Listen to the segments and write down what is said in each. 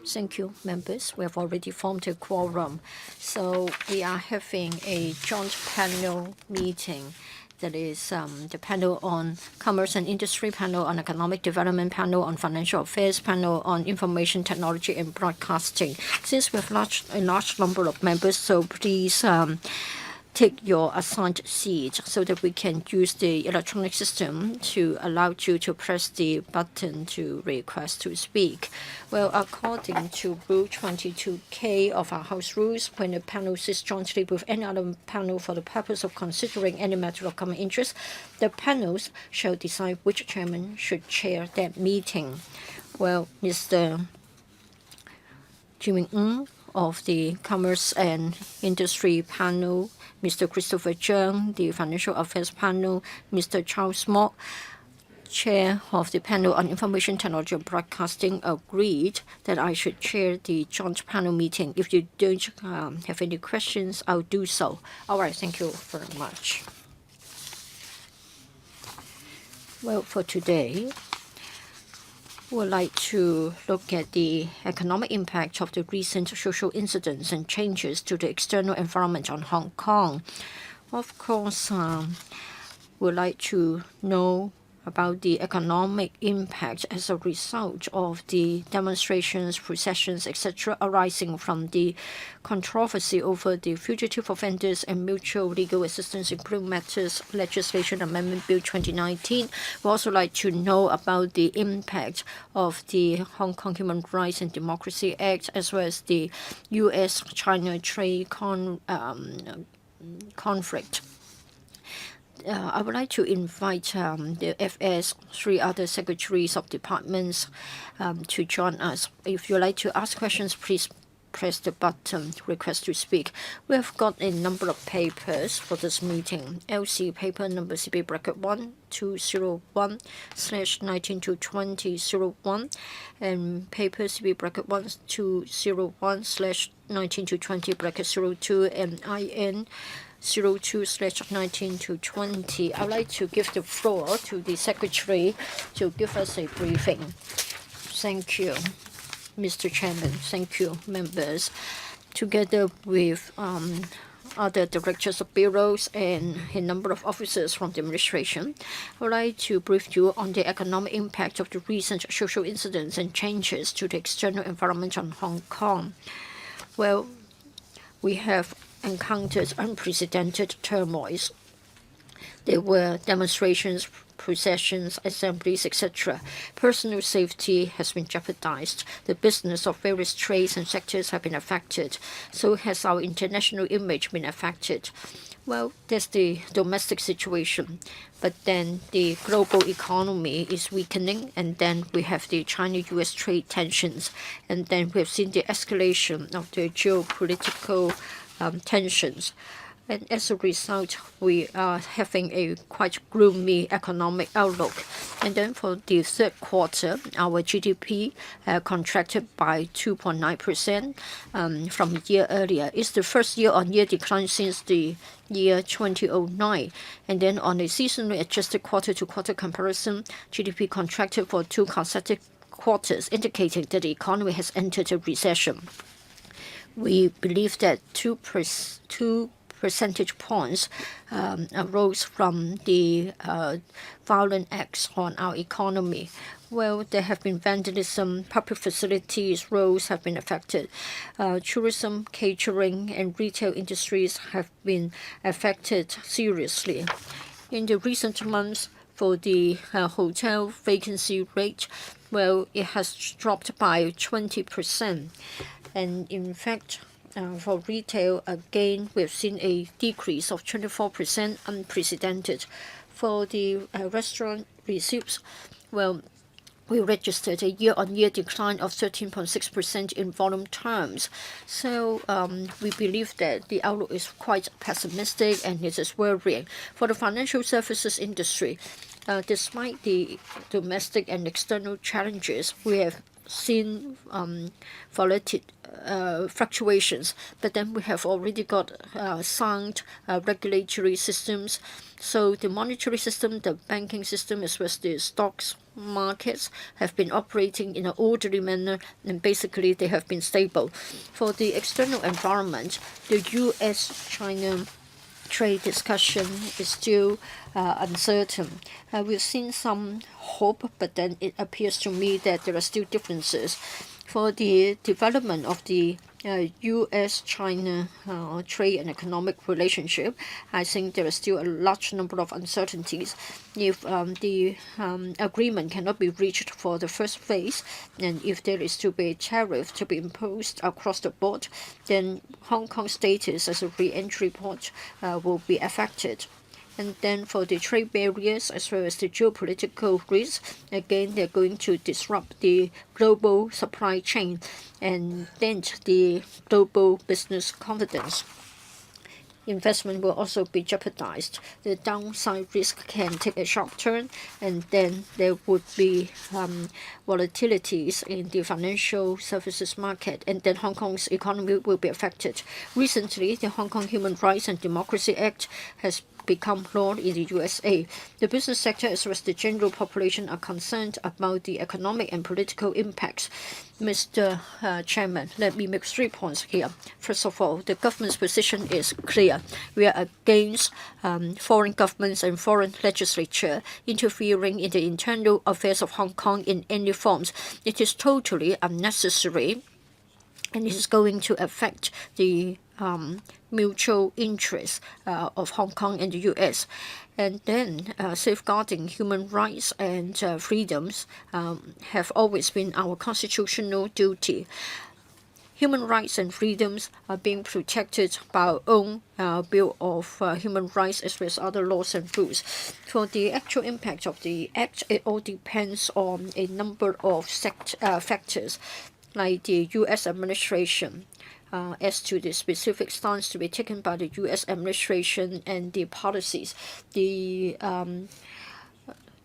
Thank you, members. We have already formed a quorum. So we are having a joint panel meeting. That is the panel on commerce and industry, panel on economic development, panel on financial affairs, panel on information technology and broadcasting. Since we have a large number of members, so please take your assigned seat so that we can use the electronic system to allow you to press the button to request to speak. Well, according to Rule 22K of our House rules, when a panel sits jointly with any other panel for the purpose of considering any matter of common interest, the panels shall decide which chairman should chair that meeting. Well, Mr. Jimin Ng of the Commerce and Industry panel, Mr. Christopher Zhang, the Financial Affairs panel, Mr. Charles Mock, chair of the panel on information technology and broadcasting, agreed that I should chair the joint panel meeting. If you don't have any questions, I'll do so. All right, thank you very much. Well, for today, we'd like to look at the economic impact of the recent social incidents and changes to the external environment on Hong Kong. Of course, we'd like to know about the economic impact as a result of the demonstrations, processions, etc., arising from the controversy over the Fugitive Offenders and Mutual Legal Assistance Improvement Matters Legislation Amendment Bill 2019. We'd also like to know about the impact of the Hong Kong Human Rights and Democracy Act, as well as the U.S.-China trade conflict. I would like to invite the FS, 3 other secretaries of departments to join us. If you'd like to ask questions, please press the button, request to speak. We have got a number of papers for this meeting. LC paper number CB bracket 1-201/19-2001 and paper CB bracket 1-201/19-20 bracket 02 and IN 02/19-20. I'd like to give the floor to the secretary to give us a briefing. Thank you, Mr. Chairman. Thank you, members. Together with other directors of bureaus and a number of officers from the administration, I would like to brief you on the economic impact of the recent social incidents and changes to the external environment on Hong Kong. Well, we have encountered unprecedented turmoils. There were demonstrations, processions, assemblies, etc. Personal safety has been jeopardized. The business of various trades and sectors have been affected. So has our international image been affected. Well, there's the domestic situation, but then the global economy is weakening, and then we have the China-US trade tensions, and then we have seen the escalation of the geopolitical tensions. And as a result, we are having a quite gloomy economic outlook. And then for the third quarter, our GDP contracted by 2.9% from a year earlier. It's the first year-on-year decline since the year 2009. And then on a seasonally adjusted quarter-to-quarter comparison, GDP contracted for 2 consecutive quarters, indicating that the economy has entered a recession. We believe that 2 percentage points arose from the violent acts on our economy. Well, there have been vandalism, public facilities, roads have been affected. Tourism, catering, and retail industries have been affected seriously. In the recent months, for the hotel vacancy rate, well, it has dropped by 20%. And in fact, for retail, again, we've seen a decrease of 24%, unprecedented. For the restaurant receipts, well, we registered a year-on-year decline of 13.6% in volume terms. So we believe that the outlook is quite pessimistic and it is worrying. For the financial services industry, despite the domestic and external challenges, we have seen fluctuations, but then we have already got sound regulatory systems. So the monetary system, the banking system, as well as the stocks markets have been operating in an orderly manner, and basically they have been stable. For the external environment, the U.S.-China trade discussion is still uncertain. We've seen some hope, but then it appears to me that there are still differences. For the development of the U.S.-China trade and economic relationship, I think there is still a large number of uncertainties. If the agreement cannot be reached for the first phase, and if there is to be a tariff to be imposed across the board, then Hong Kong's status as a re-entry port will be affected. And then for the trade barriers as well as the geopolitical risks, again, they're going to disrupt the global supply chain and dent the global business confidence. Investment will also be jeopardized. The downside risk can take a sharp turn, and then there would be volatilities in the financial services market, and then Hong Kong's economy will be affected. Recently, the Hong Kong Human Rights and Democracy Act has become law in the USA. The business sector as well as the general population are concerned about the economic and political impacts. Mr. Chairman, let me make 3 points here. First of all, the government's position is clear. We are against foreign governments and foreign legislature interfering in the internal affairs of Hong Kong in any forms. It is totally unnecessary, and it is going to affect the mutual interests of Hong Kong and the U.S. And then safeguarding human rights and freedoms have always been our constitutional duty. Human rights and freedoms are being protected by our own Bill of Human Rights as well as other laws and rules. For the actual impact of the Act, it all depends on a number of factors, like the U.S. administration, as to the specific stance to be taken by the U.S. administration and the policies, the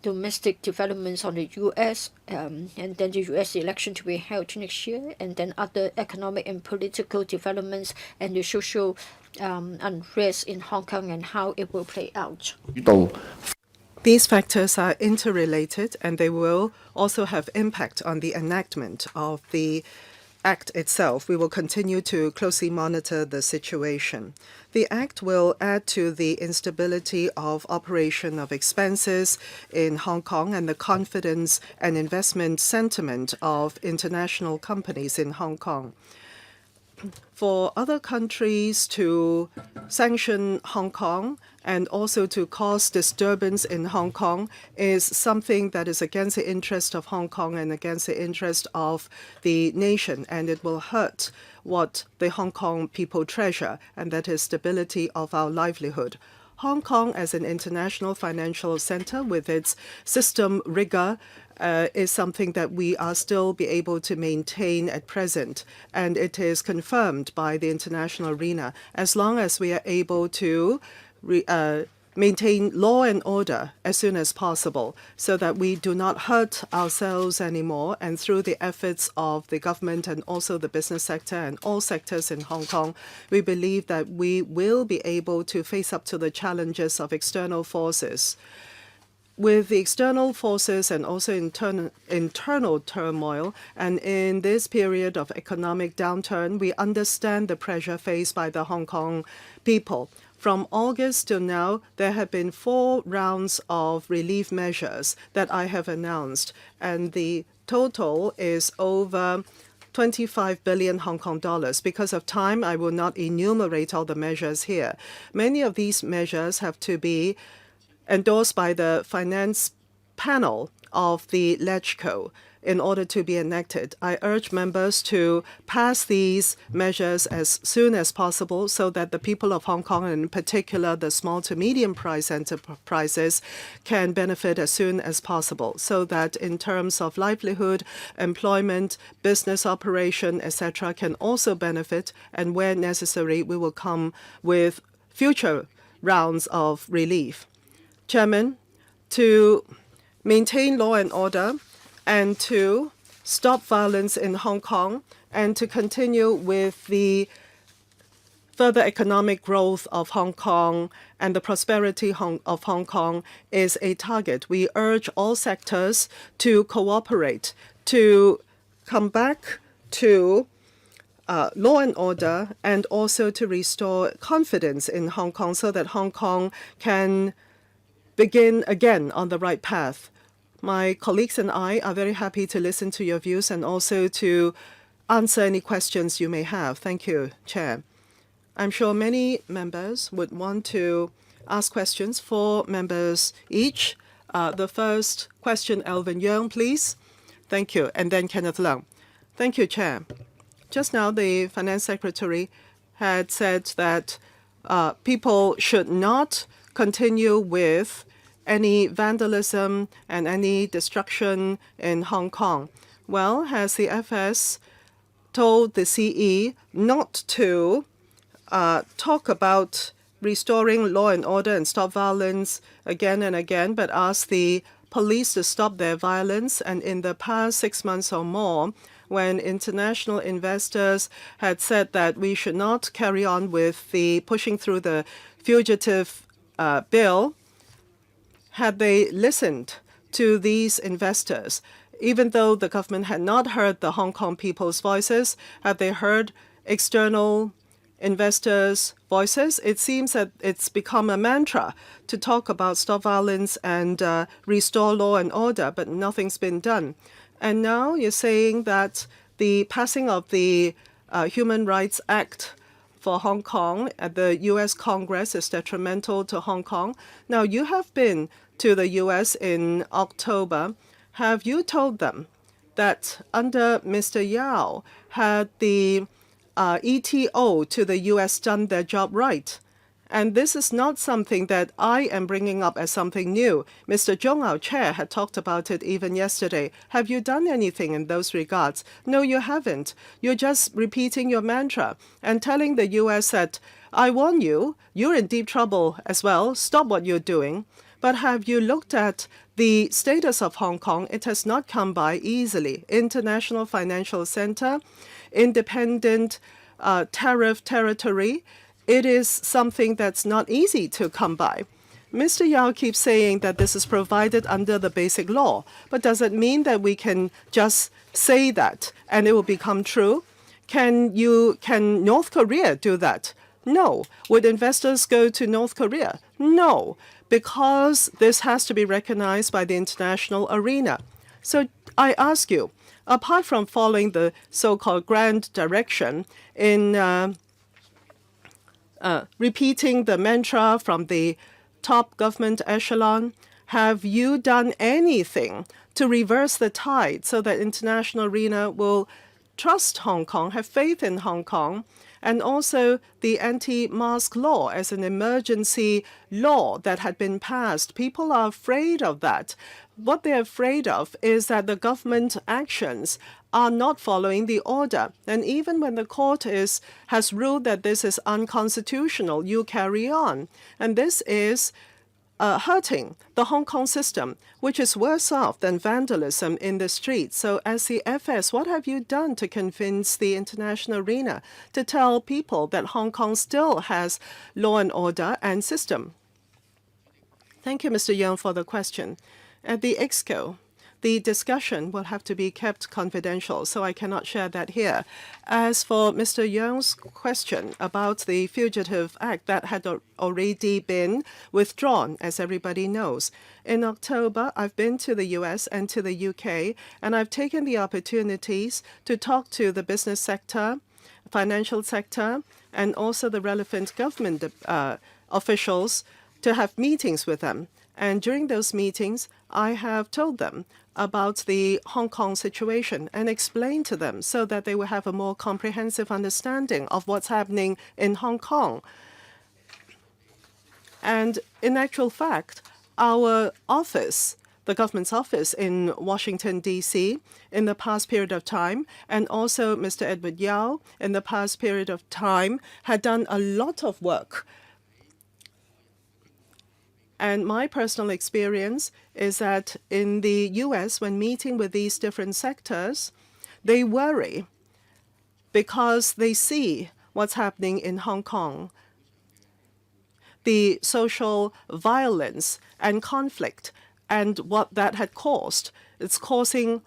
domestic developments on the U.S., and then the U.S. election to be held next year, and then other economic and political developments and the social unrest in Hong Kong and how it will play out. These factors are interrelated, and they will also have impact on the enactment of the Act itself. We will continue to closely monitor the situation. The Act will add to the instability of operation of expenses in Hong Kong and the confidence and investment sentiment of international companies in Hong Kong. For other countries to sanction Hong Kong and also to cause disturbance in Hong Kong is something that is against the interest of Hong Kong and against the interest of the nation, and it will hurt what the Hong Kong people treasure, and that is stability of our livelihood. Hong Kong as an international financial center with its system rigor is something that we are still be able to maintain at present, and it is confirmed by the international arena. As long as we are able to maintain law and order as soon as possible so that we do not hurt ourselves anymore, and through the efforts of the government and also the business sector and all sectors in Hong Kong, we believe that we will be able to face up to the challenges of external forces. With the external forces and also internal turmoil, and in this period of economic downturn, we understand the pressure faced by the Hong Kong people. From August till now, there have been 4 rounds of relief measures that I have announced, and the total is over 25 billion Hong Kong dollars. Because of time, I will not enumerate all the measures here. Many of these measures have to be endorsed by the finance panel of the LegCo in order to be enacted. I urge members to pass these measures as soon as possible so that the people of Hong Kong, and in particular the small to medium price enterprises, can benefit as soon as possible, so that in terms of livelihood, employment, business operation, etc., can also benefit, and where necessary, we will come with future rounds of relief. Chairman, to maintain law and order and to stop violence in Hong Kong and to continue with the further economic growth of Hong Kong and the prosperity of Hong Kong is a target. We urge all sectors to cooperate, to come back to law and order, and also to restore confidence in Hong Kong so that Hong Kong can begin again on the right path. My colleagues and I are very happy to listen to your views and also to answer any questions you may have. Thank you, Chair. I'm sure many members would want to ask questions. 4 members each. The first question, Alvin Yeung, please. Thank you. And then Kenneth Leung. Thank you, Chair. Just now, the Finance Secretary had said that people should not continue with any vandalism and any destruction in Hong Kong. Well, has the FS told the CE not to talk about restoring law and order and stop violence again and again, but ask the police to stop their violence? And in the past 6 months or more, when international investors had said that we should not carry on with the pushing through the fugitive bill, had they listened to these investors, even though the government had not heard the Hong Kong people's voices, had they heard external investors' voices? It seems that it's become a mantra to talk about stop violence and restore law and order, but nothing's been done. And now you're saying that the passing of the Human Rights Act for Hong Kong at the U.S. Congress is detrimental to Hong Kong. Now, you have been to the U.S. in October. Have you told them that under Mr. Yao had the ETO to the U.S. done their job right? And this is not something that I am bringing up as something new. Mr. Zhong, our chair, had talked about it even yesterday. Have you done anything in those regards? No, you haven't. You're just repeating your mantra and telling the U.S. that, I warn you, you're in deep trouble as well. Stop what you're doing. But have you looked at the status of Hong Kong? It has not come by easily. International Financial Center, independent tariff territory. It is something that's not easy to come by. Mr. Yao keeps saying that this is provided under the basic law, but does it mean that we can just say that and it will become true? Can North Korea do that? No. Would investors go to North Korea? No, because this has to be recognized by the international arena. So I ask you, apart from following the so-called grand direction in repeating the mantra from the top government echelon, have you done anything to reverse the tide so that international arena will trust Hong Kong, have faith in Hong Kong? And also the anti-mask law as an emergency law that had been passed. People are afraid of that. What they're afraid of is that the government actions are not following the order. And even when the court has ruled that this is unconstitutional, you carry on. And this is hurting the Hong Kong system, which is worse off than vandalism in the streets. So as the FS, what have you done to convince the international arena to tell people that Hong Kong still has law and order and system? Thank you, Mr. Yeung, for the question. At the EXCO, the discussion will have to be kept confidential, so I cannot share that here. As for Mr. Yeung's question about the Fugitive Act, that had already been withdrawn, as everybody knows. In October, I've been to the US and to the UK, and I've taken the opportunities to talk to the business sector, financial sector, and also the relevant government officials to have meetings with them. And during those meetings, I have told them about the Hong Kong situation and explained to them so that they will have a more comprehensive understanding of what's happening in Hong Kong. And in actual fact, our office, the government's office in Washington, D.C., in the past period of time, and also Mr. Edward Yao in the past period of time, had done a lot of work And my personal experience is that in the US, when meeting with these different sectors, they worry because they see what's happening in Hong Kong, the social violence and conflict, and what that had caused. It's causing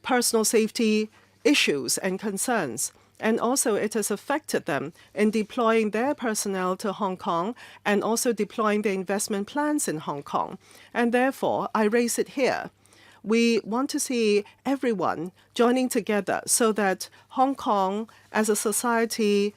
personal safety issues and concerns. And also it has affected them in deploying their personnel to Hong Kong and also deploying their investment plans in Hong Kong. And therefore, I raise it here. We want to see everyone joining together so that Hong Kong as a society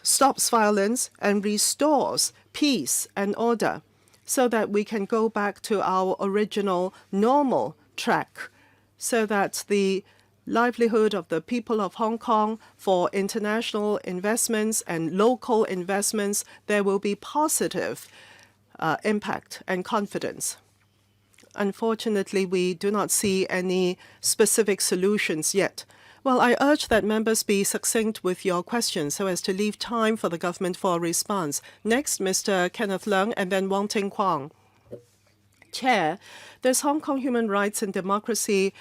stops violence and restores peace and order so that we can go back to our original normal track, so that the livelihood of the people of Hong Kong for international investments and local investments, there will be positive impact and confidence. Unfortunately, we do not see any specific solutions yet. Well, I urge that members be succinct with your questions so as to leave time for the government for a response. Next, Mr. Kenneth Leung and then Wong Ting Kwong. Chair, this Hong Kong Human Rights and Democracy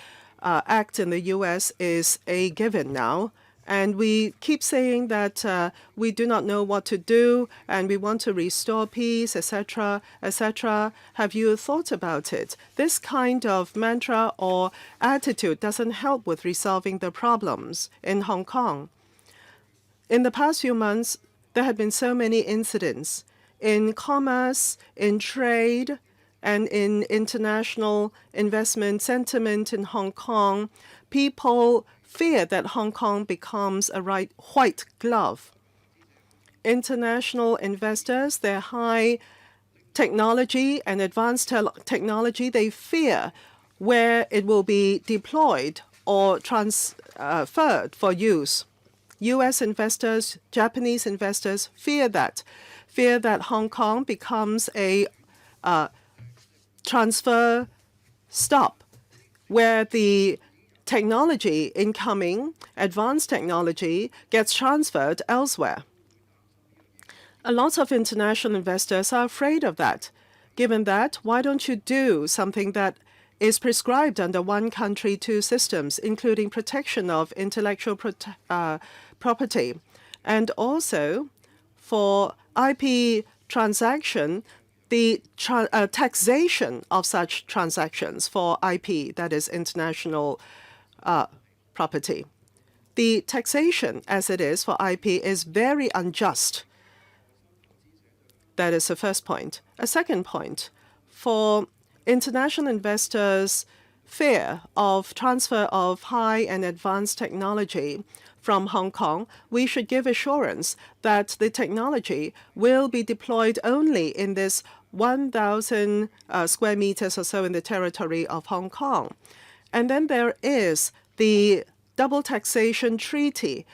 Act in the U.S. is a given now. And we keep saying that we do not know what to do and we want to restore peace, etc., etc. Have you thought about it? This kind of mantra or attitude doesn't help with resolving the problems in Hong Kong. In the past few months, there have been so many incidents in commerce, in trade, and in international investment sentiment in Hong Kong. People fear that Hong Kong becomes a white glove. International investors, their high technology and advanced technology, they fear where it will be deployed or transferred for use. U.S. investors, Japanese investors fear that Hong Kong becomes a transfer stop where the technology incoming, advanced technology, gets transferred elsewhere. A lot of international investors are afraid of that. Given that, why don't you do something that is prescribed under one country, two systems, including protection of intellectual property, and also for IP transaction, the taxation of such transactions for IP, that is international property. The taxation as it is for IP is very unjust. That is the first point. A second point, for international investors' fear of transfer of high and advanced technology from Hong Kong, we should give assurance that the technology will be deployed only in this 1,000 square meters or so in the territory of Hong Kong. And then there is the double taxation treaty.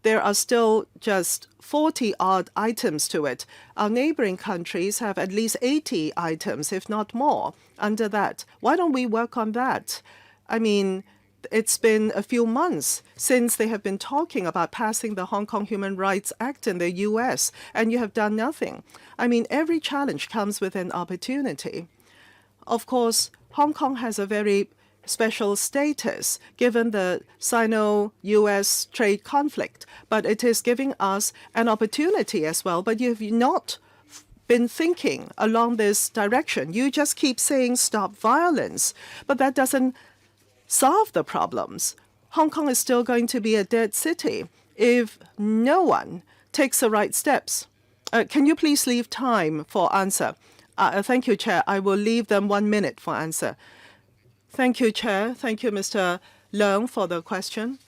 There are still just 40-odd items to it. Our neighboring countries have at least 80 items, if not more, under that. Why don't we work on that? I mean, it's been a few months since they have been talking about passing the Hong Kong Human Rights Act in the U.S., and you have done nothing. I mean, every challenge comes with an opportunity. Of course, Hong Kong has a very special status given the Sino-U.S. trade conflict, but it is giving us an opportunity as well. But you've not been thinking along this direction. You just keep saying stop violence, but that doesn't solve the problems. Hong Kong is still going to be a dead city if no one takes the right steps. Can you please leave time for answer? Thank you, Chair. I will leave them 1 minute for answer. Thank you, Chair. Thank you, Mr. Leung, for the question.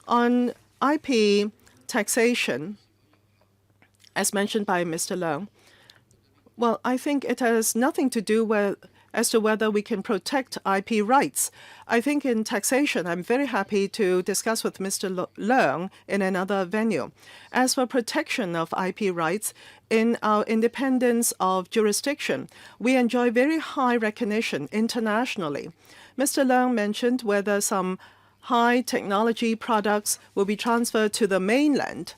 On IP taxation, as mentioned by Mr. Leung, well, I think it has nothing to do with as to whether we can protect IP rights. I think in taxation, I'm very happy to discuss with Mr. Leung in another venue. As for protection of IP rights, in our independence of jurisdiction, we enjoy very high recognition internationally. Mr. Leung mentioned whether some high technology products will be transferred to the mainland.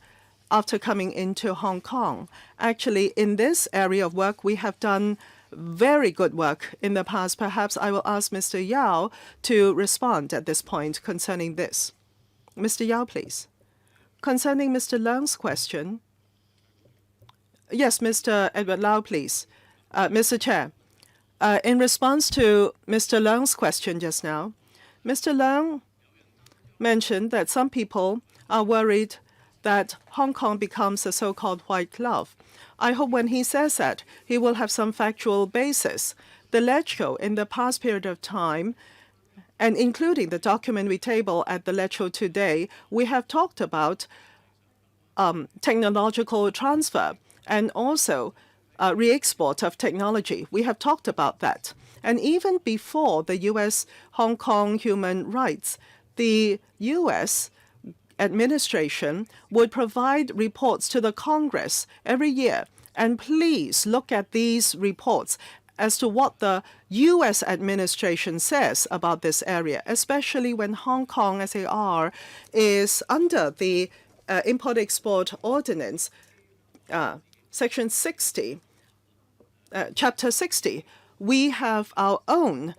after coming into Hong Kong. Actually, in this area of work, we have done very good work in the past. Perhaps I will ask Mr. Yao to respond at this point concerning this. Mr. Yao, please. Concerning Mr. Leung's question. Yes, Mr. Edward Lau, please. Mr. Chair, in response to Mr. Leung's question just now, Mr. Leung mentioned that some people are worried that Hong Kong becomes a so-called white glove. I hope when he says that, he will have some factual basis. The LegCo in the past period of time, and including the document we table at the LegCo today, we have talked about technological transfer and also re-export of technology. We have talked about that. And even before the U.S.-Hong Kong human rights, the U.S. administration would provide reports to the Congress every year. And please look at these reports as to what the U.S. administration says about this area, especially when Hong Kong SAR is under the Import-Export Ordinance, Section 60, Chapter 60. We have our own,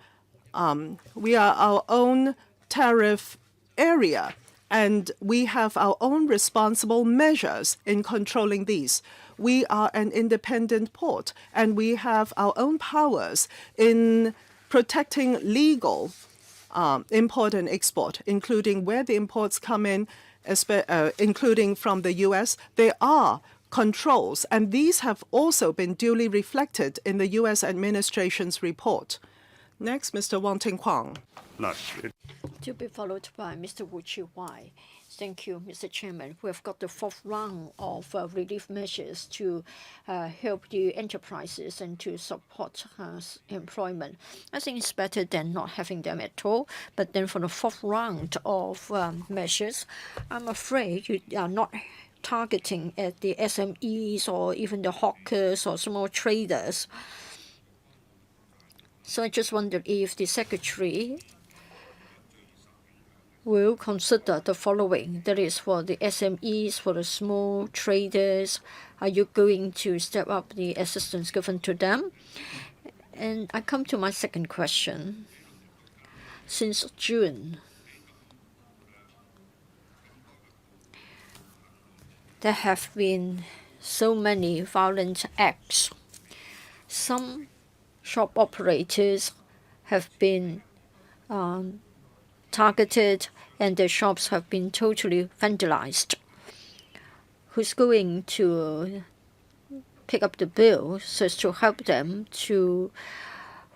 we are our own tariff area, and we have our own responsible measures in controlling these. We are an independent port, and we have our own powers in protecting legal import and export, including where the imports come in, including from the U.S. There are controls, and these have also been duly reflected in the U.S. administration's report. Next, Mr. Wong Ting Kwang. To be followed by Mr. Wu Chi-wai. Thank you, Mr. Chairman. We have got the fourth round of relief measures to help the enterprises and to support employment. I think it's better than not having them at all. But then for the fourth round of measures, I'm afraid you are not targeting at the SMEs or even the hawkers or small traders. So I just wonder if the Secretary will consider the following. That is, for the SMEs, for the small traders, are you going to step up the assistance given to them? And I come to my second question. Since June, there have been so many violent acts. Some shop operators have been targeted and their shops have been totally vandalized. Who's going to pick up the bill so as to help them to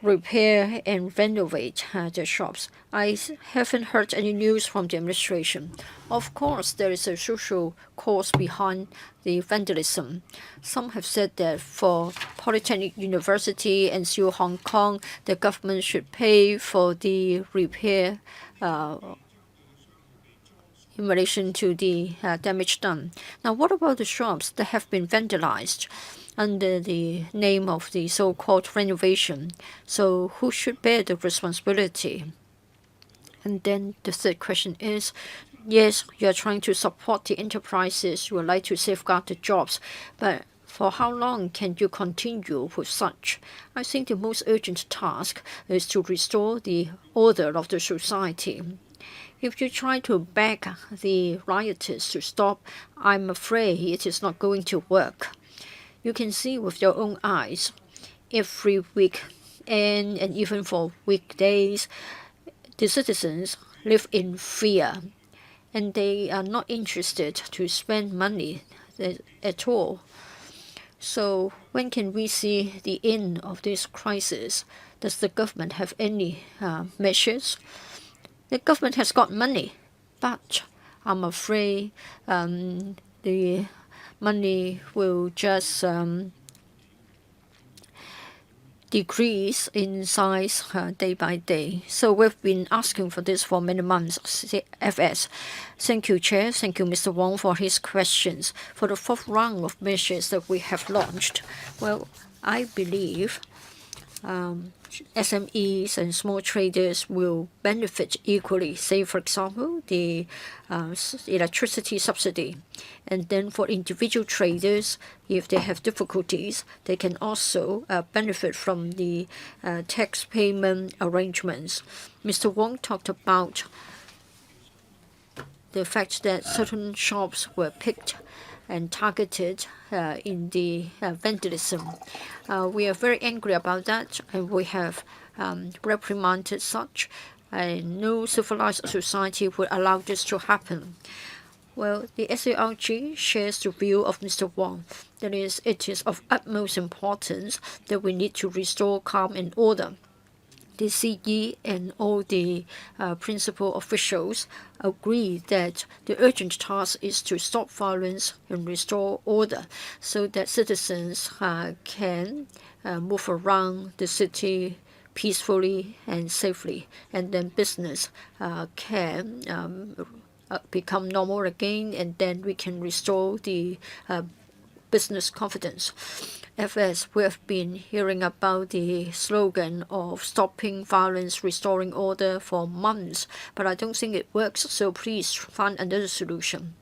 repair and renovate their shops? I haven't heard any news from the administration. Of course, there is a social cause behind the vandalism. Some have said that for Polytechnic University and CU Hong Kong, the government should pay for the repair in relation to the damage done. Now, what about the shops that have been vandalized under the name of the so-called renovation? So who should bear the responsibility? And then the third question is, yes, you are trying to support the enterprises, you would like to safeguard the jobs, but for how long can you continue with such? I think the most urgent task is to restore the order of the society. If you try to beg the rioters to stop, I'm afraid it is not going to work. You can see with your own eyes, every week and even for weekdays, the citizens live in fear, and they are not interested to spend money at all. So when can we see the end of this crisis? Does the government have any measures? The government has got money, but I'm afraid the money will just decrease in size day by day. So we've been asking for this for many months. FS. Thank you, Chair. Thank you, Mr. Wong, for his questions. For the fourth round of measures that we have launched, well, I believe SMEs and small traders will benefit equally. Say, for example, the electricity subsidy. And then for individual traders, if they have difficulties, they can also benefit from the tax payment arrangements. Mr. Wong talked about the fact that certain shops were picked and targeted in the vandalism. We are very angry about that, and we have reprimanded such. And no civilized society would allow this to happen. Well, the SARG shares the view of Mr. Wong. That is, it is of utmost importance that we need to restore calm and order. The CE and all the principal officials agree that the urgent task is to stop violence and restore order so that citizens can move around the city peacefully and safely, and then business can become normal again, and then we can restore the business confidence. As we have been hearing about the slogan of stopping violence, restoring order for months, but I don't think it works, so please find another solution.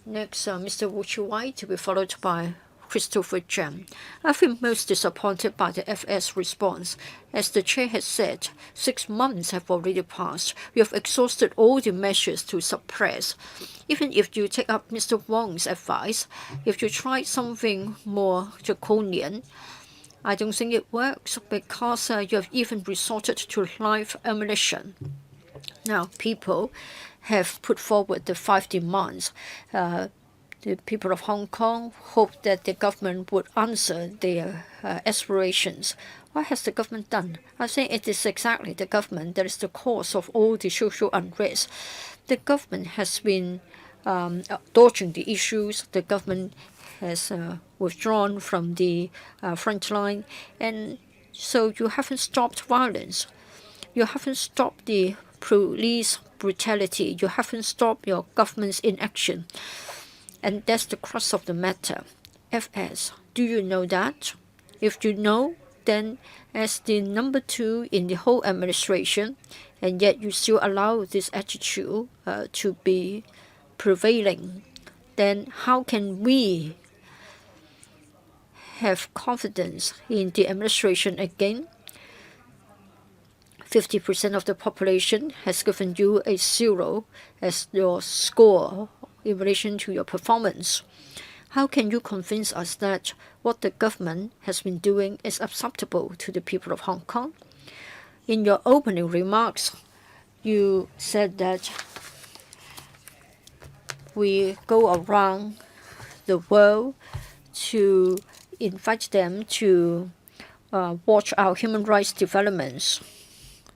Next, Mr. Wu Chi-wai, to be followed by Christopher Chen. I feel most disappointed by the FS response. As the chair has said, 6 months have already passed. We have exhausted all the measures to suppress. Even if you take up Mr. Wong's advice, if you try something more draconian, I don't think it works because you have even resorted to live ammunition. Now, people have put forward the 5 demands. The people of Hong Kong hope that the government would answer their aspirations. What has the government done? I think it is exactly the government that is the cause of all the social unrest. The government has been dodging the issues. The government has withdrawn from the front line. And so you haven't stopped violence. You haven't stopped the police brutality. You haven't stopped your government's inaction. And that's the crux of the matter. FS, do you know that? If you know, then as the number 2 in the whole administration, and yet you still allow this attitude to be prevailing, then how can we have confidence in the administration again? 50% of the population has given you a 0 as your score in relation to your performance. How can you convince us that what the government has been doing is acceptable to the people of Hong Kong? In your opening remarks, you said that we go around the world to invite them to watch our human rights developments.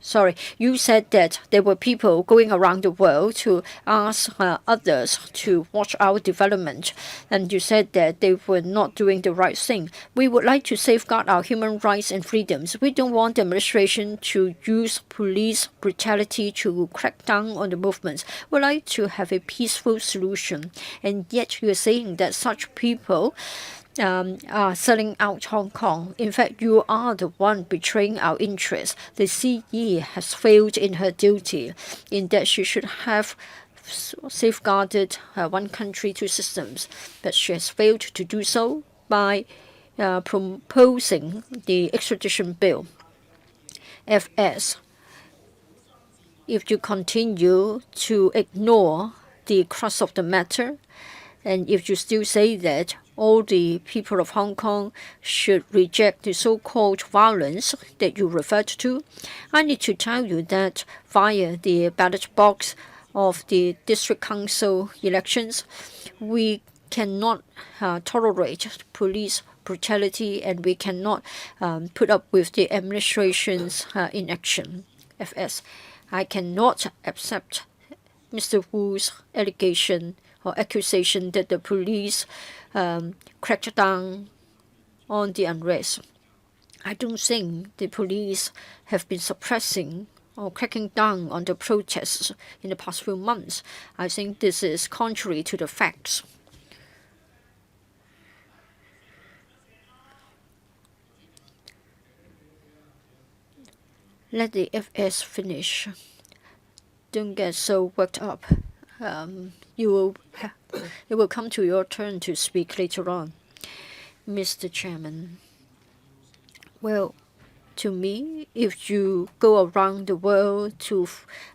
Sorry, you said that there were people going around the world to ask others to watch our development, and you said that they were not doing the right thing. We would like to safeguard our human rights and freedoms. We don't want the administration to use police brutality to crack down on the movements. We'd like to have a peaceful solution, and yet you are saying that such people are selling out Hong Kong. In fact, you are the one betraying our interests. The CE has failed in her duty in that she should have safeguarded one country, 2 systems, but she has failed to do so by proposing the extradition bill. FS, if you continue to ignore the crux of the matter, and if you still say that all the people of Hong Kong should reject the so-called violence that you referred to, I need to tell you that via the ballot box of the district council elections, we cannot tolerate police brutality, and we cannot put up with the administration's inaction. FS, I cannot accept Mr. Wu's allegation or accusation that the police cracked down on the unrest. I don't think the police have been suppressing or cracking down on the protests in the past few months. I think this is contrary to the facts. let the FS finish. Don't get so worked up. It will come to your turn to speak later on. Mr. Chairman, well, to me, if you go around the world to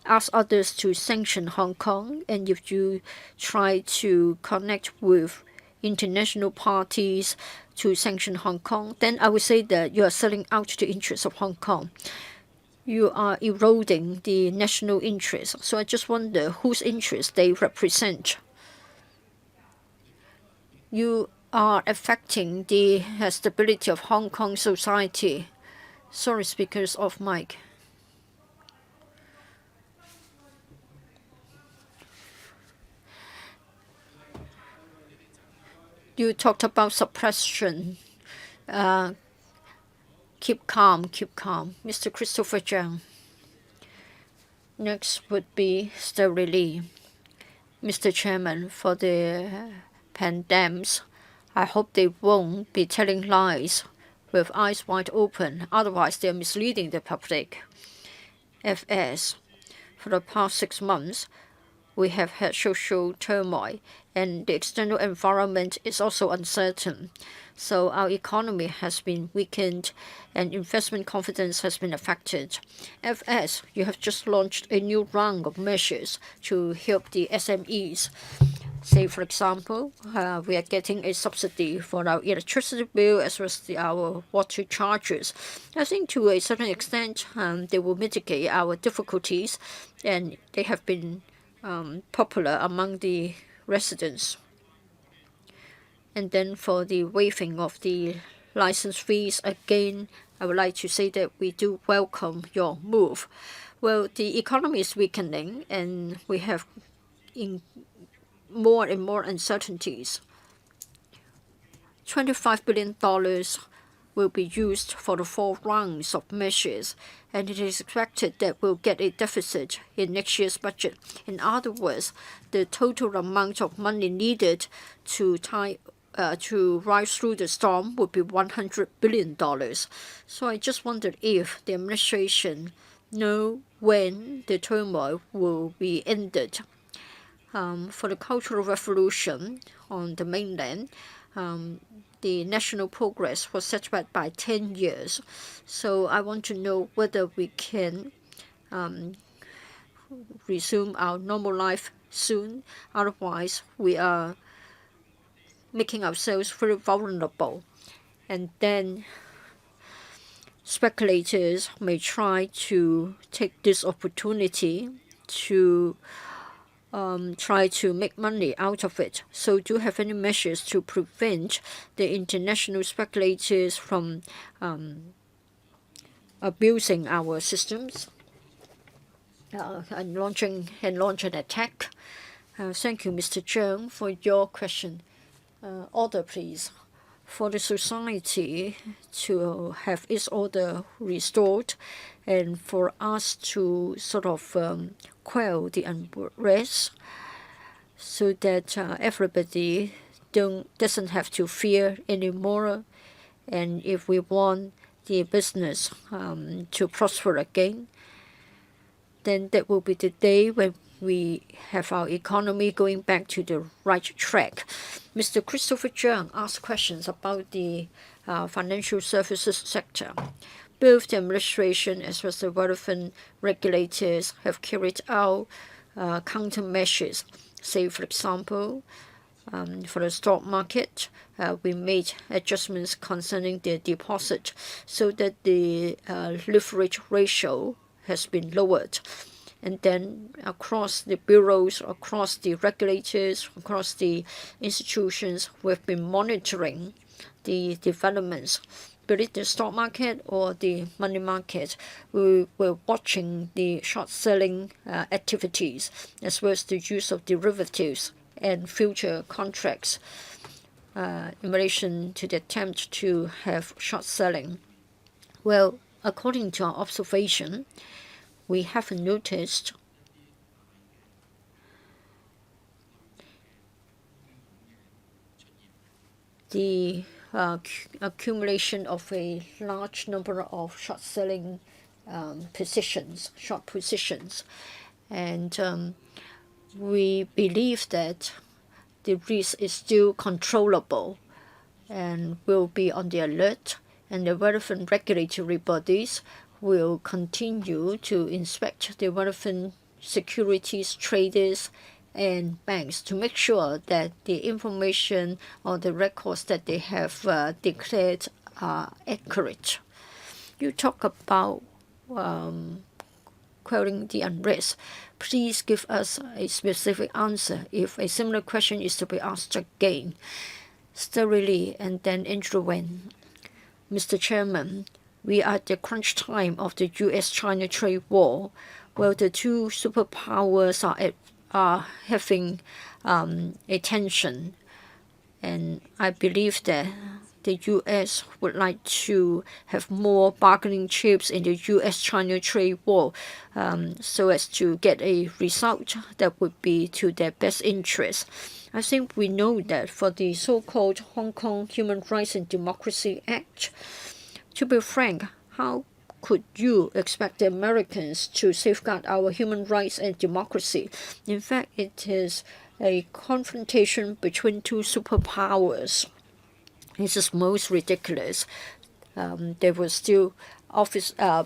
ask others to sanction Hong Kong, and if you try to connect with international parties to sanction Hong Kong, then I would say that you are selling out the interests of Hong Kong. You are eroding the national interest. So I just wonder whose interests they represent. You are affecting the stability of Hong Kong society. Sorry, speakers off mic. You talked about suppression. Keep calm, keep calm. Mr. Christopher Zhang. Next would be Sterry Lee. Mr. Chairman, for the pandemics, I hope they won't be telling lies with eyes wide open. Otherwise, they're misleading the public. FS, for the past 6 months, we have had social turmoil, and the external environment is also uncertain. So our economy has been weakened, and investment confidence has been affected. FS, you have just launched a new round of measures to help the SMEs. Say, for example, we are getting a subsidy for our electricity bill as well as our water charges. I think to a certain extent, they will mitigate our difficulties, and they have been popular among the residents. And then for the waiving of the license fees, again, I would like to say that we do welcome your move. Well, the economy is weakening, and we have more and more uncertainties. $25 billion will be used for the 4 rounds of measures, and it is expected that we'll get a deficit in next year's budget. In other words, the total amount of money needed to rise through the storm would be $100 billion. So I just wondered if the administration know when the turmoil will be ended. For the Cultural Revolution on the mainland, the national progress was set back by 10 years. So I want to know whether we can resume our normal life soon. Otherwise, we are making ourselves very vulnerable. And then speculators may try to take this opportunity to try to make money out of it. So do you have any measures to prevent the international speculators from abusing our systems and launch an attack? Thank you, Mr. Zhang, for your question. Order, please. For the society to have its order restored, and for us to sort of quell the unrest, so that everybody doesn't have to fear anymore. And if we want the business to prosper again, then that will be the day when we have our economy going back to the right track. Mr. Christopher Zhang asked questions about the financial services sector. Both the administration as well as the relevant regulators have carried out countermeasures. Say, for example, for the stock market, we made adjustments concerning the deposit so that the leverage ratio has been lowered. And then across the bureaus, across the regulators, across the institutions, we've been monitoring the developments. Be it the stock market or the money market, we were watching the short selling activities as well as the use of derivatives and future contracts in relation to the attempt to have short selling. Well, according to our observation, we have noticed the accumulation of a large number of short selling positions, short positions. And we believe that the risk is still controllable and will be on the alert, and the relevant regulatory bodies will continue to inspect the relevant securities traders and banks to make sure that the information or the records that they have declared are accurate. You talk about quelling the unrest. Please give us a specific answer if a similar question is to be asked again. Thoroughly and then intervene. Mr. Chairman, we are at the crunch time of the U.S.-China trade war, where the two superpowers are having a tension, and I believe that the U.S. would like to have more bargaining chips in the U.S.-China trade war, so as to get a result that would be to their best interest. I think we know that for the so-called Hong Kong Human Rights and Democracy Act, to be frank, how could you expect the Americans to safeguard our human rights and democracy? In fact, it is a confrontation between two superpowers. This is most ridiculous. There were still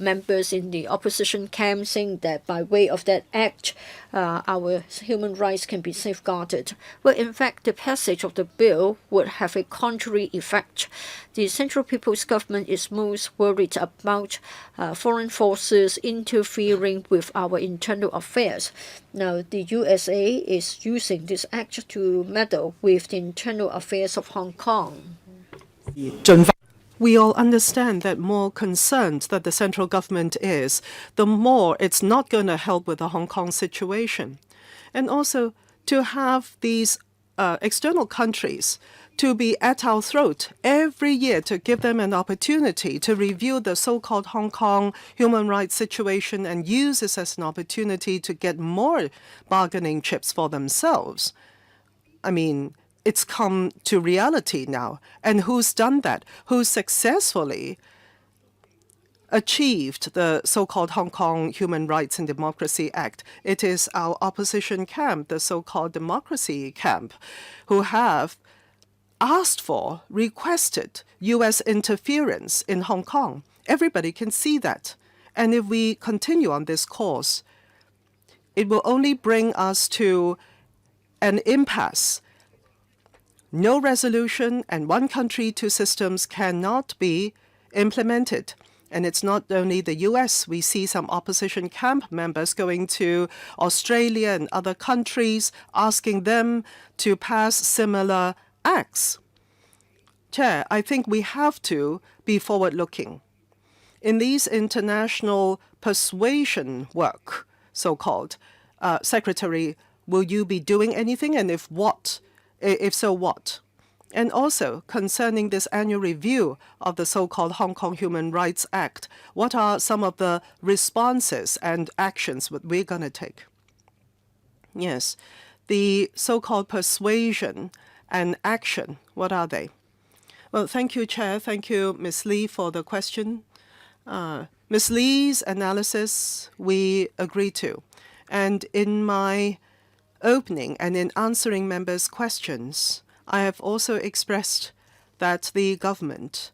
members in the opposition camp saying that by way of that act, our human rights can be safeguarded. Well, in fact, the passage of the bill would have a contrary effect. The Central People's Government is most worried about foreign forces interfering with our internal affairs. Now, the USA is using this act to meddle with the internal affairs of Hong Kong. We all understand that more concerned that the central government is, the more it's not going to help with the Hong Kong situation. And also to have these external countries to be at our throat every year to give them an opportunity to review the so-called Hong Kong human rights situation and use this as an opportunity to get more bargaining chips for themselves. I mean, it's come to reality now. And who's done that? Who successfully achieved the so-called Hong Kong Human Rights and Democracy Act? It is our opposition camp, the so-called democracy camp, who have asked for, requested U.S. interference in Hong Kong. Everybody can see that. And if we continue on this course, it will only bring us to an impasse. No resolution and one country, two systems cannot be implemented. And it's not only the U.S. We see some opposition camp members going to Australia and other countries, asking them to pass similar acts. Chair, I think we have to be forward-looking. In these international persuasion work, so-called, Secretary, will you be doing anything? And if so, what? And also, concerning this annual review of the so-called Hong Kong Human Rights Act, what are some of the responses and actions that we're going to take? Yes, the so-called persuasion and action, what are they? Well, thank you, Chair. Thank you, Ms. Lee, for the question. Ms. Lee's analysis, we agree to. And in my opening and in answering members' questions, I have also expressed that the government,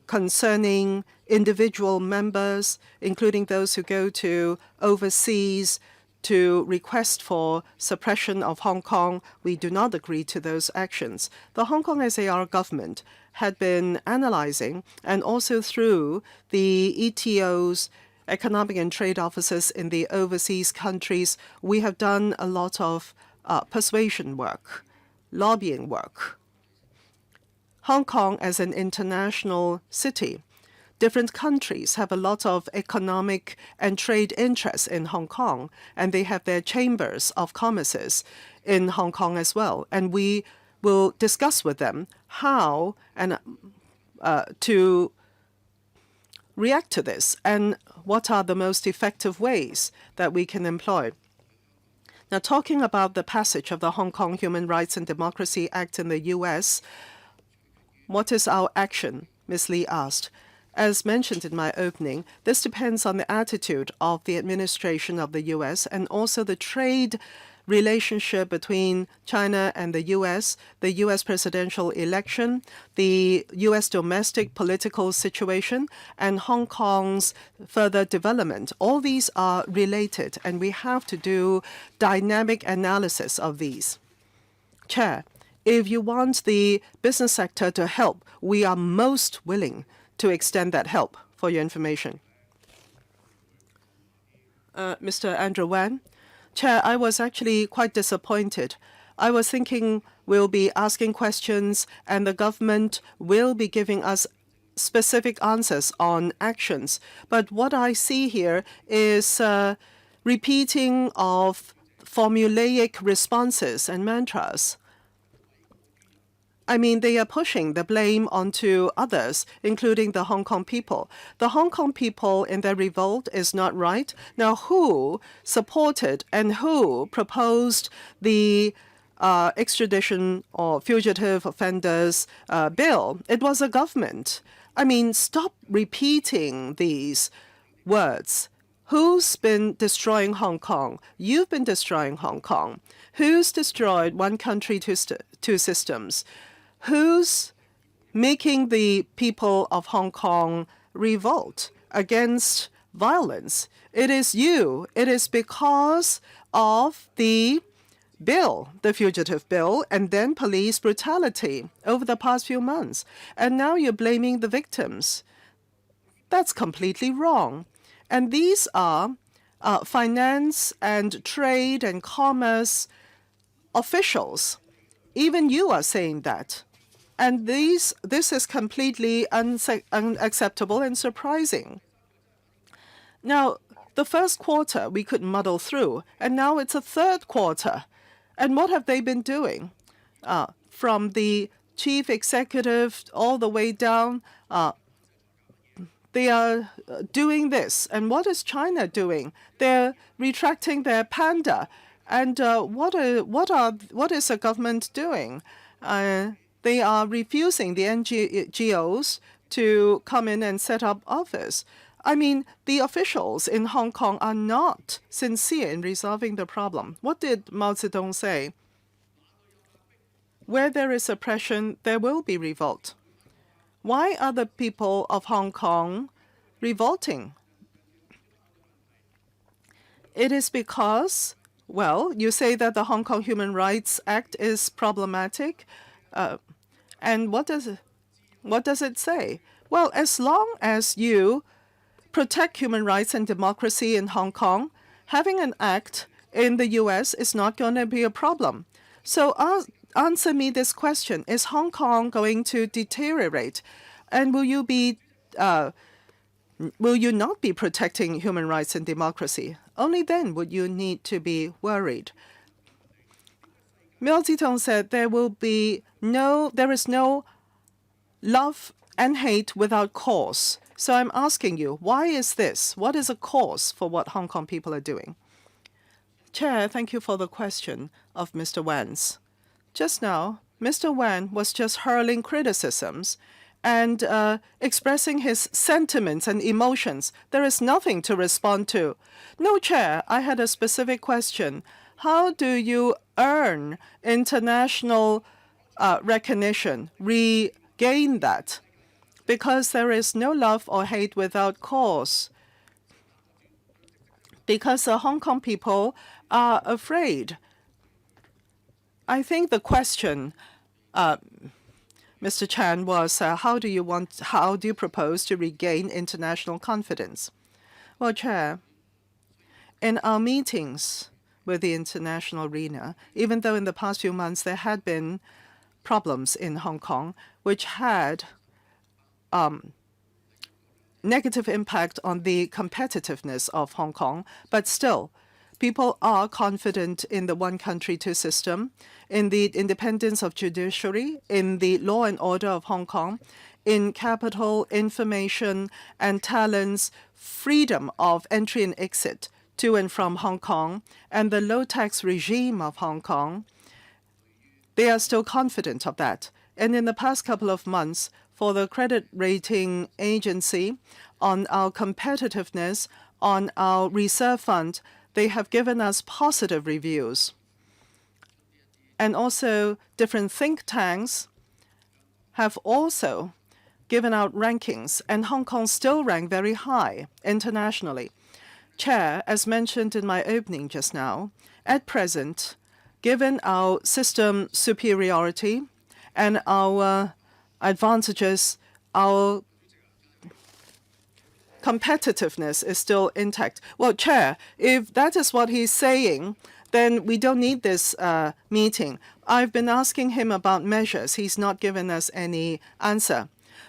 concerning individual members, including those who go to overseas to request for suppression of Hong Kong, we do not agree to those actions. The Hong Kong SAR government had been analyzing, and also through the ETO's economic and trade officers in the overseas countries, we have done a lot of persuasion work, lobbying work. Hong Kong as an international city, different countries have a lot of economic and trade interests in Hong Kong, and they have their chambers of commerce in Hong Kong as well. And we will discuss with them how and to react to this and what are the most effective ways that we can employ. Now, talking about the passage of the Hong Kong Human Rights and Democracy Act in the U.S., what is our action? Ms. Lee asked. As mentioned in my opening, this depends on the attitude of the administration of the U.S. and also the trade relationship between China and the U.S., the U.S. presidential election, the U.S. domestic political situation, and Hong Kong's further development. All these are related, and we have to do dynamic analysis of these. Chair, if you want the business sector to help, we are most willing to extend that help, for your information. Mr. Andrew Wan. Chair, I was actually quite disappointed. I was thinking we'll be asking questions and the government will be giving us specific answers on actions. But what I see here is repeating of formulaic responses and mantras. I mean, they are pushing the blame onto others, including the Hong Kong people. The Hong Kong people in their revolt is not right. Now, who supported and who proposed the extradition or fugitive offenders bill? It was a government. I mean, stop repeating these words. Who's been destroying Hong Kong? You've been destroying Hong Kong. Who's destroyed one country, two systems? Who's making the people of Hong Kong revolt against violence? It is you. It is because of the bill, the fugitive bill, and then police brutality over the past few months. And now you're blaming the victims. That's completely wrong. And these are finance and trade and commerce officials. Even you are saying that. And this is completely unacceptable and surprising. Now, the first quarter we could muddle through, and now it's a third quarter. And what have they been doing? From the chief executive all the way down, they are doing this. And what is China doing? They're retracting their panda. And what is the government doing? They are refusing the NGOs to come in and set up office. I mean, the officials in Hong Kong are not sincere in resolving the problem. What did Mao Zedong say? Where there is oppression, there will be revolt. Why are the people of Hong Kong revolting? It is because, well, you say that the Hong Kong Human Rights Act is problematic. And what does it say? Well, as long as you protect human rights and democracy in Hong Kong, having an act in the U.S. is not going to be a problem. So answer me this question. Is Hong Kong going to deteriorate? And will you not be protecting human rights and democracy? Only then would you need to be worried. Mao Zedong said there is no love and hate without cause. So I'm asking you, why is this? What is a cause for what Hong Kong people are doing? Chair, thank you for the question of Mr. Wan's. Just now, Mr. Wan was just hurling criticisms and expressing his sentiments and emotions. There is nothing to respond to. No, Chair, I had a specific question. How do you earn international recognition, regain that? Because there is no love or hate without cause. Because the Hong Kong people are afraid. I think the question, Mr. Chan, was how do you propose to regain international confidence? Well, Chair, in our meetings with the international arena, even though in the past few months there had been problems in Hong Kong, which had negative impact on the competitiveness of Hong Kong, but still, people are confident in the one country, two system, in the independence of judiciary, in the law and order of Hong Kong, in capital, information and talents, freedom of entry and exit to and from Hong Kong, and the low tax regime of Hong Kong. They are still confident of that. And in the past couple of months, for the credit rating agency, on our competitiveness, on our reserve fund. They have given us positive reviews. And also different think tanks have also given out rankings, and Hong Kong still rank very high internationally. Chair, as mentioned in my opening just now, at present, given our system superiority and our advantages, our competitiveness is still intact. Well, Chair, if that is what he's saying, then we don't need this meeting. I've been asking him about measures. He's not given us any answer.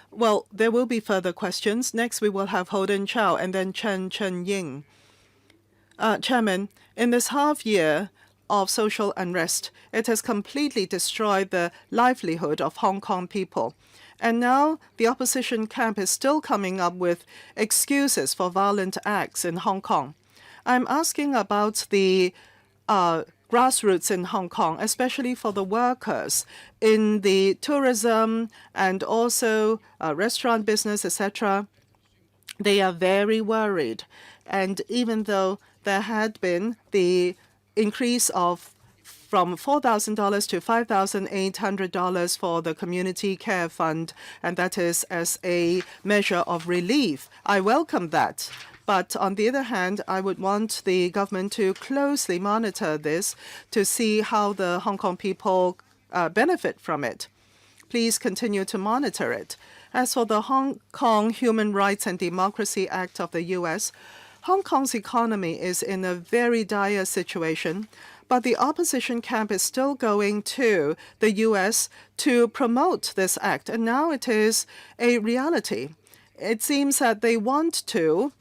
Well, there will be further questions. Next, we will have Holden Chow and then Chen Chen-ying. Chairman, in this half year of social unrest, it has completely destroyed the livelihood of Hong Kong people. And now the opposition camp is still coming up with excuses for violent acts in Hong Kong. I'm asking about the grassroots in Hong Kong, especially for the workers in the tourism and also restaurant business, etc. They are very worried. And even though there had been the increase of from $4,000 to $5,800 for the community care fund, and that is as a measure of relief, I welcome that. But on the other hand, I would want the government to closely monitor this to see how the Hong Kong people benefit from it. Please continue to monitor it. As for the Hong Kong Human Rights and Democracy Act of the U.S., Hong Kong's economy is in a very dire situation, but the opposition camp is still going to the U.S. to promote this act, and now it is a reality. It seems that they want to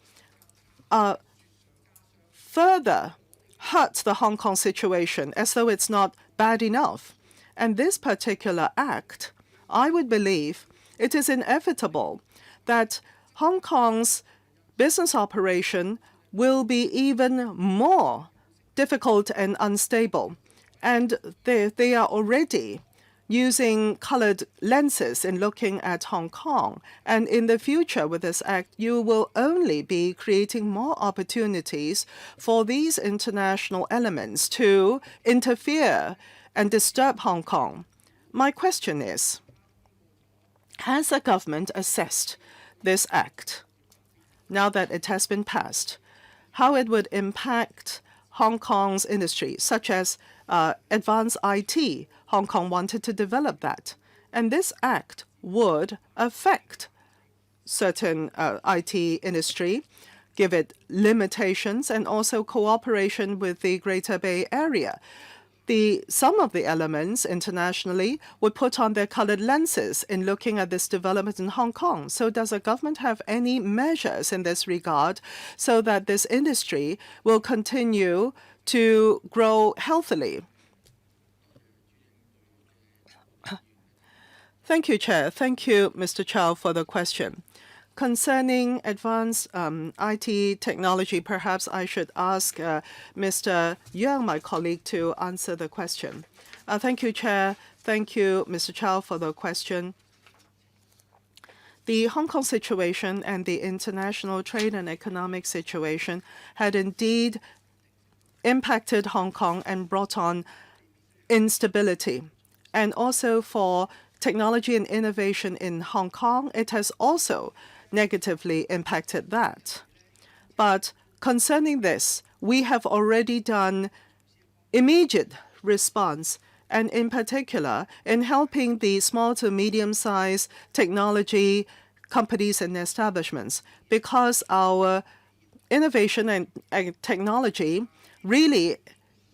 further hurt the Hong Kong situation as though it's not bad enough. And this particular act, I would believe it is inevitable that Hong Kong's business operation will be even more difficult and unstable. And they are already using colored lenses in looking at Hong Kong. And in the future, with this act, you will only be creating more opportunities for these international elements to interfere and disturb Hong Kong. My question is, has the government assessed this act, now that it has been passed, how it would impact Hong Kong's industry, such as advanced IT? Hong Kong wanted to develop that. And this act would affect certain IT industry, give it limitations, and also cooperation with the Greater Bay Area. Some of the elements internationally would put on their colored lenses in looking at this development in Hong Kong. So does the government have any measures in this regard so that this industry will continue to grow healthily? Thank you, Chair. Thank you, Mr. Chow, for the question. Concerning advanced IT technology, perhaps I should ask Mr. Yang, my colleague, to answer the question. Thank you, Chair. Thank you, Mr. Chow, for the question. The Hong Kong situation and the international trade and economic situation had indeed impacted Hong Kong and brought on instability. And also for technology and innovation in Hong Kong, it has also negatively impacted that. But concerning this, we have already done immediate response, and in particular, in helping the small to medium-sized technology companies and establishments, because our innovation and technology really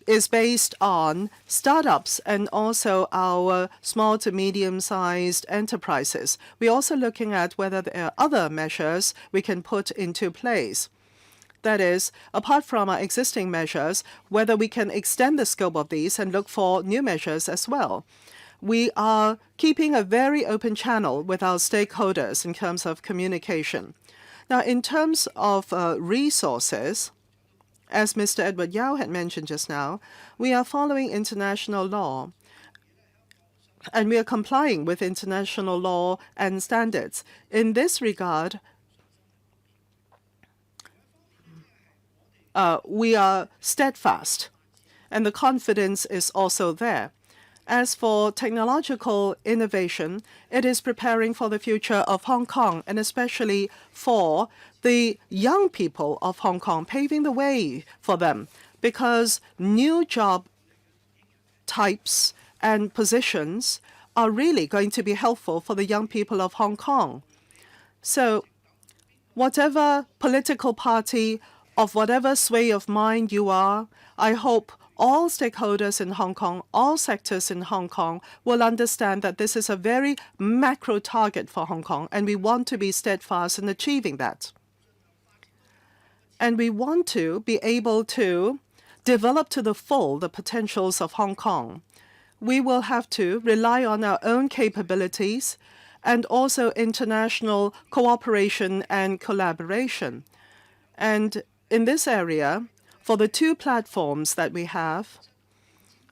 is based on startups and also our small to medium-sized enterprises. We're also looking at whether there are other measures we can put into place. That is, apart from our existing measures, whether we can extend the scope of these and look for new measures as well. We are keeping a very open channel with our stakeholders in terms of communication. Now, in terms of resources, as Mr. Edward Yao had mentioned just now, we are following international law. and we are complying with international law and standards. In this regard, we are steadfast, and the confidence is also there. As for technological innovation, it is preparing for the future of Hong Kong, and especially for the young people of Hong Kong, paving the way for them, because new job types and positions are really going to be helpful for the young people of Hong Kong. So whatever political party, of whatever sway of mind you are, I hope all stakeholders in Hong Kong, all sectors in Hong Kong will understand that this is a very macro target for Hong Kong, and we want to be steadfast in achieving that. And we want to be able to develop to the full the potentials of Hong Kong. We will have to rely on our own capabilities and also international cooperation and collaboration. And in this area, for the two platforms that we have,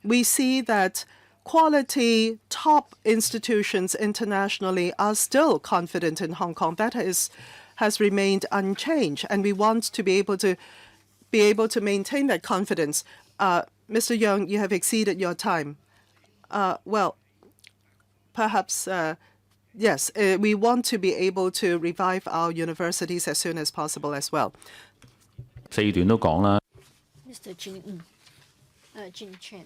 we see that quality top institutions internationally are still confident in Hong Kong. That has remained unchanged, and we want to be able to maintain that confidence. Mr. Young, you have exceeded your time. Well, perhaps yes, we want to be able to revive our universities as soon as possible as well. 4段都講啦。 Mr. Jin Chen.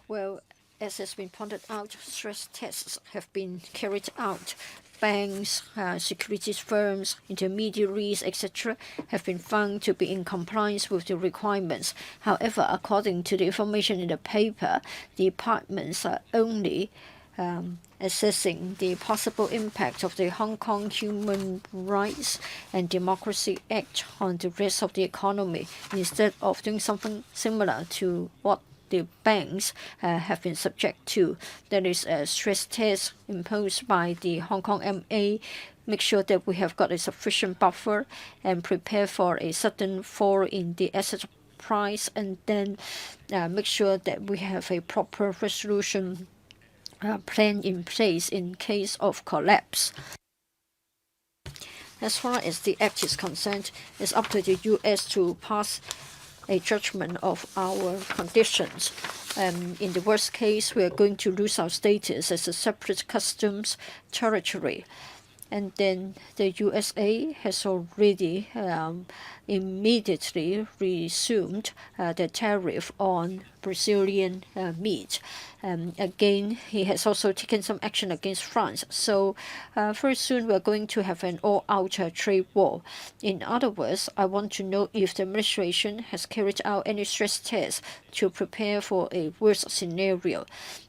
Well, as has been pointed out, stress tests have been carried out. Banks, securities firms, intermediaries, etc. have been found to be in compliance with the requirements. However, according to the information in the paper, the departments are only assessing the possible impact of the Hong Kong Human Rights and Democracy Act on the rest of the economy, instead of doing something similar to what the banks have been subject to. That is a stress test imposed by the Hong Kong MA, make sure that we have got a sufficient buffer and prepare for a sudden fall in the asset price, and then make sure that we have a proper resolution plan in place in case of collapse. As far as the act is concerned, it's up to the U.S. to pass a judgment of our conditions. In the worst case, we are going to lose our status as a separate customs territory. And then the USA has already immediately resumed the tariff on Brazilian meat. Again, he has also taken some action against France. So very soon we are going to have an all-out trade war. In other words, I want to know if the administration has carried out any stress tests to prepare for a worst scenario.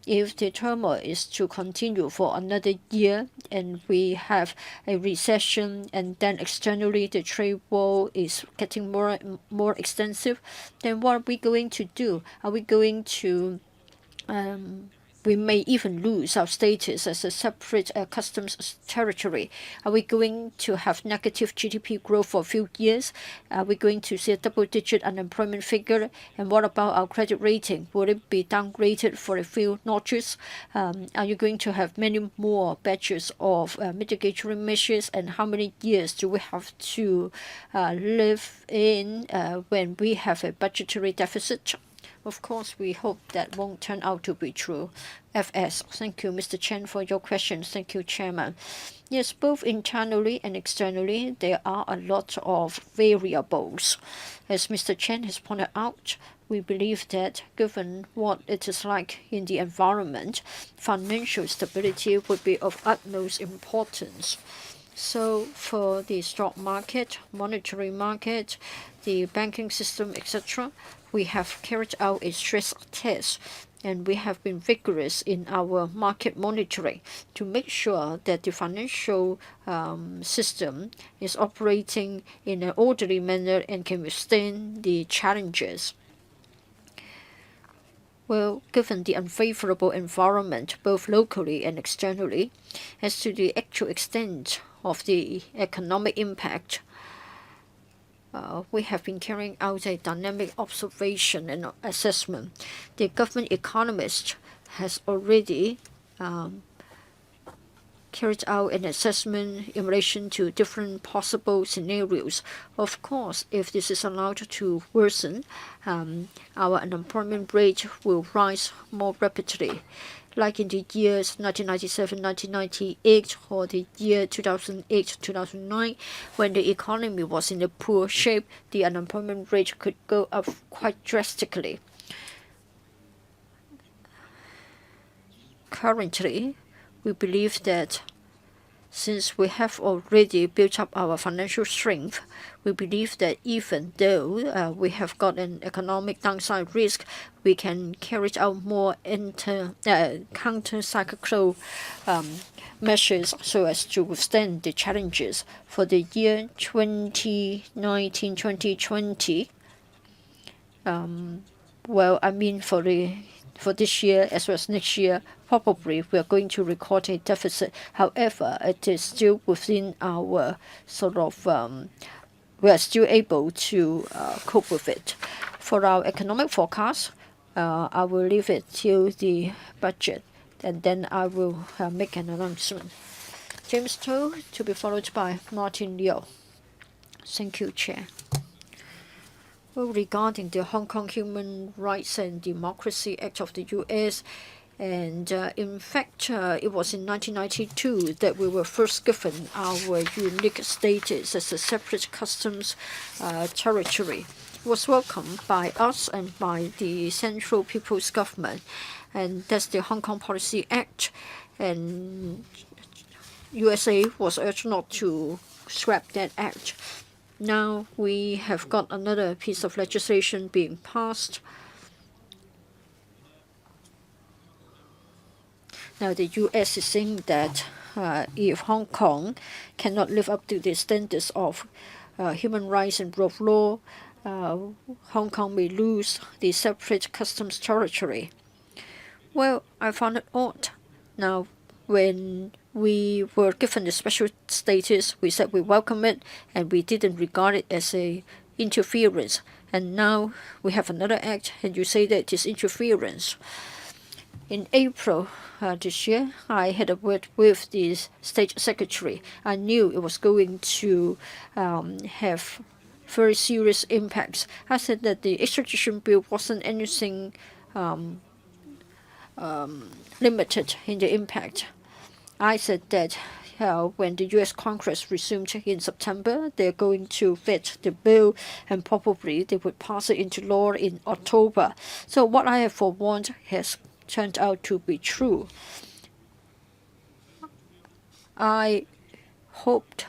If the turmoil is to continue for another year and we have a recession, and then externally the trade war is getting more and more extensive, then what are we going to do? Are we going to we may even lose our status as a separate customs territory. Are we going to have negative GDP growth for a few years? Are we going to see a double-digit unemployment figure? And what about our credit rating? Will it be downgraded for a few notches? Are you going to have many more batches of mitigatory measures? And how many years do we have to live in when we have a budgetary deficit? Of course, we hope that won't turn out to be true. FS. Thank you, Mr. Chen, for your questions. Thank you, Chairman. Yes, both internally and externally, there are a lot of variables. As Mr. Chen has pointed out, we believe that given what it is like in the environment, financial stability would be of utmost importance. So for the stock market, monetary market, the banking system, etc., we have carried out a stress test, and we have been vigorous in our market monitoring to make sure that the financial system is operating in an orderly manner and can withstand the challenges. Well, given the unfavorable environment, both locally and externally, as to the actual extent of the economic impact, we have been carrying out a dynamic observation and assessment. The government economists has already carried out an assessment in relation to different possible scenarios. Of course, if this is allowed to worsen, our unemployment rate will rise more rapidly. Like in the years 1997, 1998, or the year 2008, 2009, when the economy was in a poor shape, the unemployment rate could go up quite drastically. Currently, we believe that since we have already built up our financial strength, we believe that even though we have got an economic downside risk, we can carry out more counter-cyclical measures so as to withstand the challenges. For the year 2019-2020, for this year as well as next year, probably we are going to record a deficit. However, it is still within our we are still able to cope with it. For our economic forecast, I will leave it till the budget, and then I will make an announcement. James To, to be followed by Martin Liu. Thank you, Chair. Well, regarding the Hong Kong Human Rights and Democracy Act of the U.S., and in fact, it was in 1992 that we were first given our unique status as a separate customs territory. It was welcomed by us and by the Central People's Government, and that's the Hong Kong Policy Act, and USA was urged not to scrap that act. Now we have got another piece of legislation being passed. Now the U.S. is saying that if Hong Kong cannot live up to the standards of human rights and rule of law, Hong Kong may lose the separate customs territory. Well, I found it odd. Now, when we were given the special status, we said we welcome it and we didn't regard it as a interference. And now we have another act and you say that it is interference. In April this year, I had a word with the State Secretary. I knew it was going to have very serious impacts. I said that the extradition bill wasn't anything limited in the impact. I said that when the U.S. Congress resumed in September, they're going to vet the bill and probably they would pass it into law in October. So what I have forewarned has turned out to be true. I hoped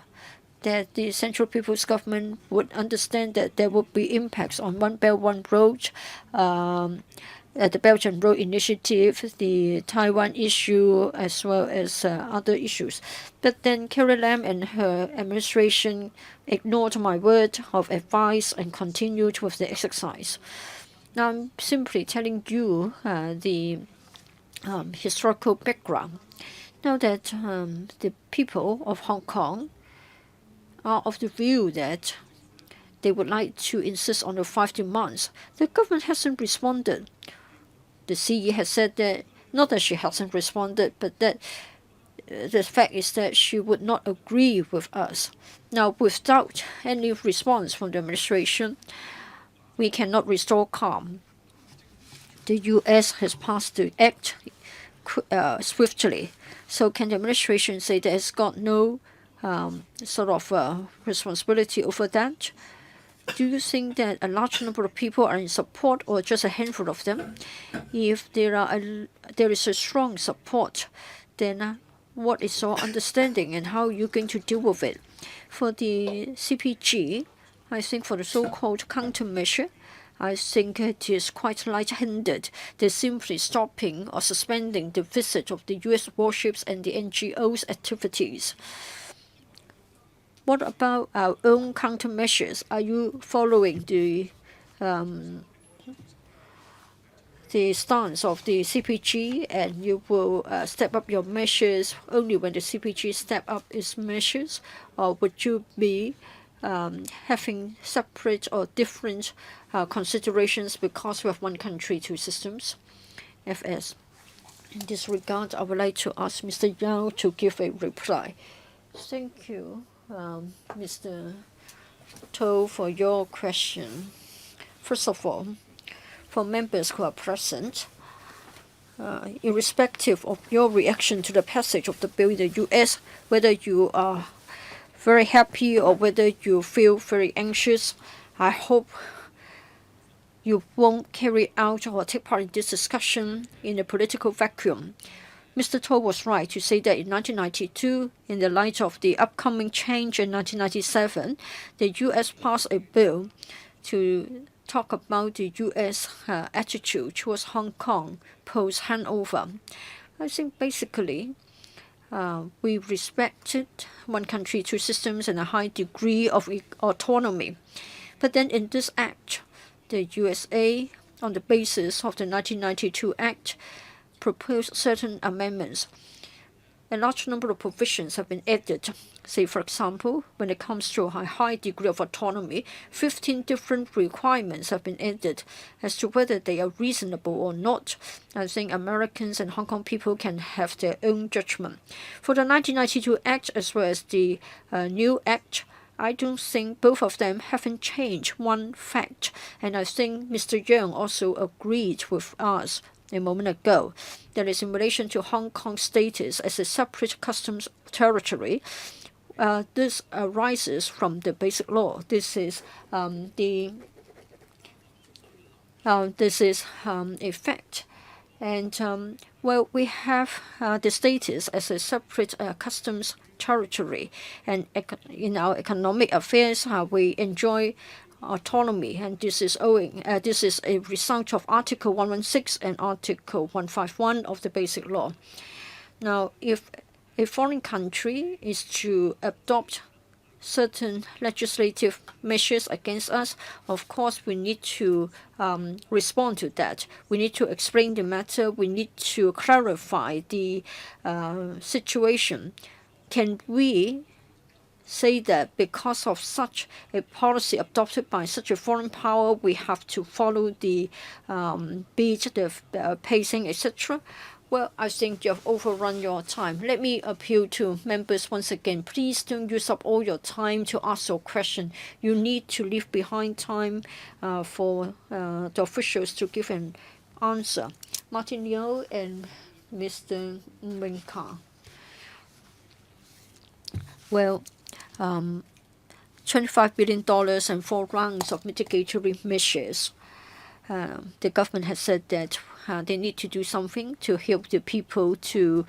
that the Central People's Government would understand that there would be impacts on One Belt, One Road, the Belt and Road Initiative, the Taiwan issue, as well as other issues. But then Carrie Lam and her administration ignored my word of advice and continued with the exercise. Now I'm simply telling you the historical background. Now that the people of Hong Kong are of the view that they would like to insist on the 5 demands, the government hasn't responded. The CE has said that, not that she hasn't responded, but that the fact is that she would not agree with us. Now, without any response from the administration, we cannot restore calm. The U.S. has passed the act swiftly. So can the administration say that it's got no responsibility over that? Do you think that a large number of people are in support or just a handful of them? If there is a strong support, then what is your understanding and how are you going to deal with it? For the CPG, I think for the so-called countermeasure, I think it is quite light-handed. They're simply stopping or suspending the visit of the U.S. warships and the NGOs' activities. What about our own countermeasures? Are you following the stance of the CPG and you will step up your measures only when the CPG step up its measures? Or would you be having separate or different considerations because we have one country, two systems? FS. In this regard, I would like to ask Mr. Yao to give a reply. Thank you, Mr. To, for your question. First of all, for members who are present, irrespective of your reaction to the passage of the bill in the U.S., whether you are very happy or whether you feel very anxious, I hope you won't carry out or take part in this discussion in a political vacuum. Mr. To was right to say that in 1992, in the light of the upcoming change in 1997, the U.S. passed a bill to talk about the U.S. Attitude towards Hong Kong post-handover. I think basically we respected one country, two systems and a high degree of autonomy. But then in this act, the USA, on the basis of the 1992 Act, proposed certain amendments. A large number of provisions have been added. Say, for example, when it comes to a high degree of autonomy, 15 different requirements have been added. As to whether they are reasonable or not, I think Americans and Hong Kong people can have their own judgment. For the 1992 Act as well as the new Act, I don't think both of them haven't changed one fact. And I think Mr. Yeung also agreed with us a moment ago, that is in relation to Hong Kong's status as a separate customs territory. This arises from the Basic Law. This is a fact. And well, we have the status as a separate customs territory, and in our economic affairs, we enjoy autonomy, and this is a result of Article 116 and Article 151 of the Basic Law. Now, if a foreign country is to adopt certain legislative measures against us, of course we need to respond to that. We need to explain the matter. We need to clarify the situation. Can we say that because of such a policy adopted by such a foreign power, we have to follow the beat, the pacing, etc.? Well, I think you have overrun your time. Let me appeal to members once again. Please don't use up all your time to ask your question. You need to leave behind time for the officials to give an answer. Martin Liu and Mr. Wing Ka. Well, $25 billion and 4 rounds of mitigatory measures. The government has said that they need to do something to help the people to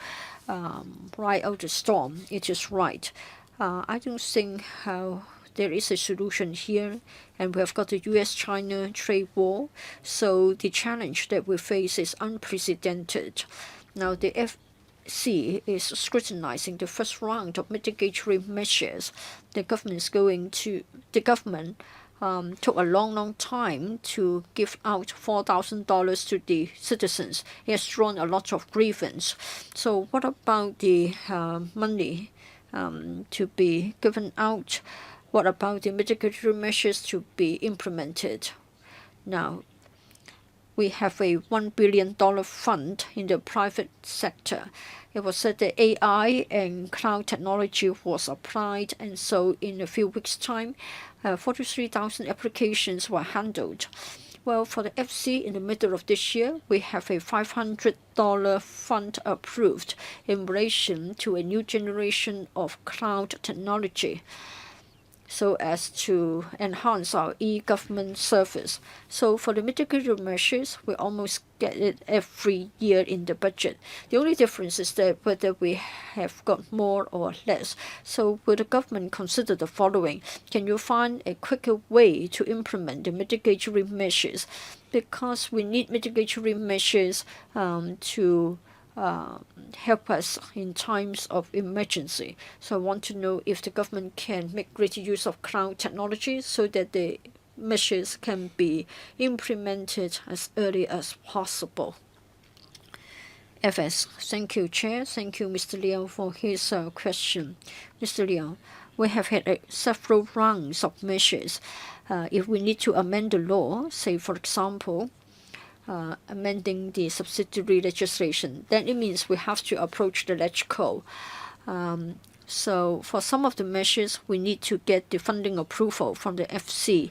ride out the storm. It is right. I don't think there is a solution here, and we have got the U.S.-China trade war, so the challenge that we face is unprecedented. Now, the FC is scrutinizing the first round of mitigatory measures. The government took a long time to give out $4,000 to the citizens. It has drawn a lot of grievance. So what about the money to be given out? What about the mitigatory measures to be implemented? Now, we have a $1 billion fund in the private sector. It was said that AI and cloud technology was applied, and so in a few weeks' time, 43,000 applications were handled. Well, for the FC in the middle of this year, we have a $500 fund approved in relation to a new generation of cloud technology, so as to enhance our e-government service. So for the mitigatory measures, we almost get it every year in the budget. The only difference is that whether we have got more or less. So will the government consider the following? Can you find a quicker way to implement the mitigatory measures? Because we need mitigatory measures to help us in times of emergency. So I want to know if the government can make greater use of cloud technology so that the measures can be implemented as early as possible. FS. Thank you, Chair. Thank you, Mr. Liu, for his question. Mr. Liu, we have had several rounds of measures. If we need to amend the law, say, for example, amending the subsidiary legislation. Then it means we have to approach the LegCo. So for some of the measures, we need to get the funding approval from the FC.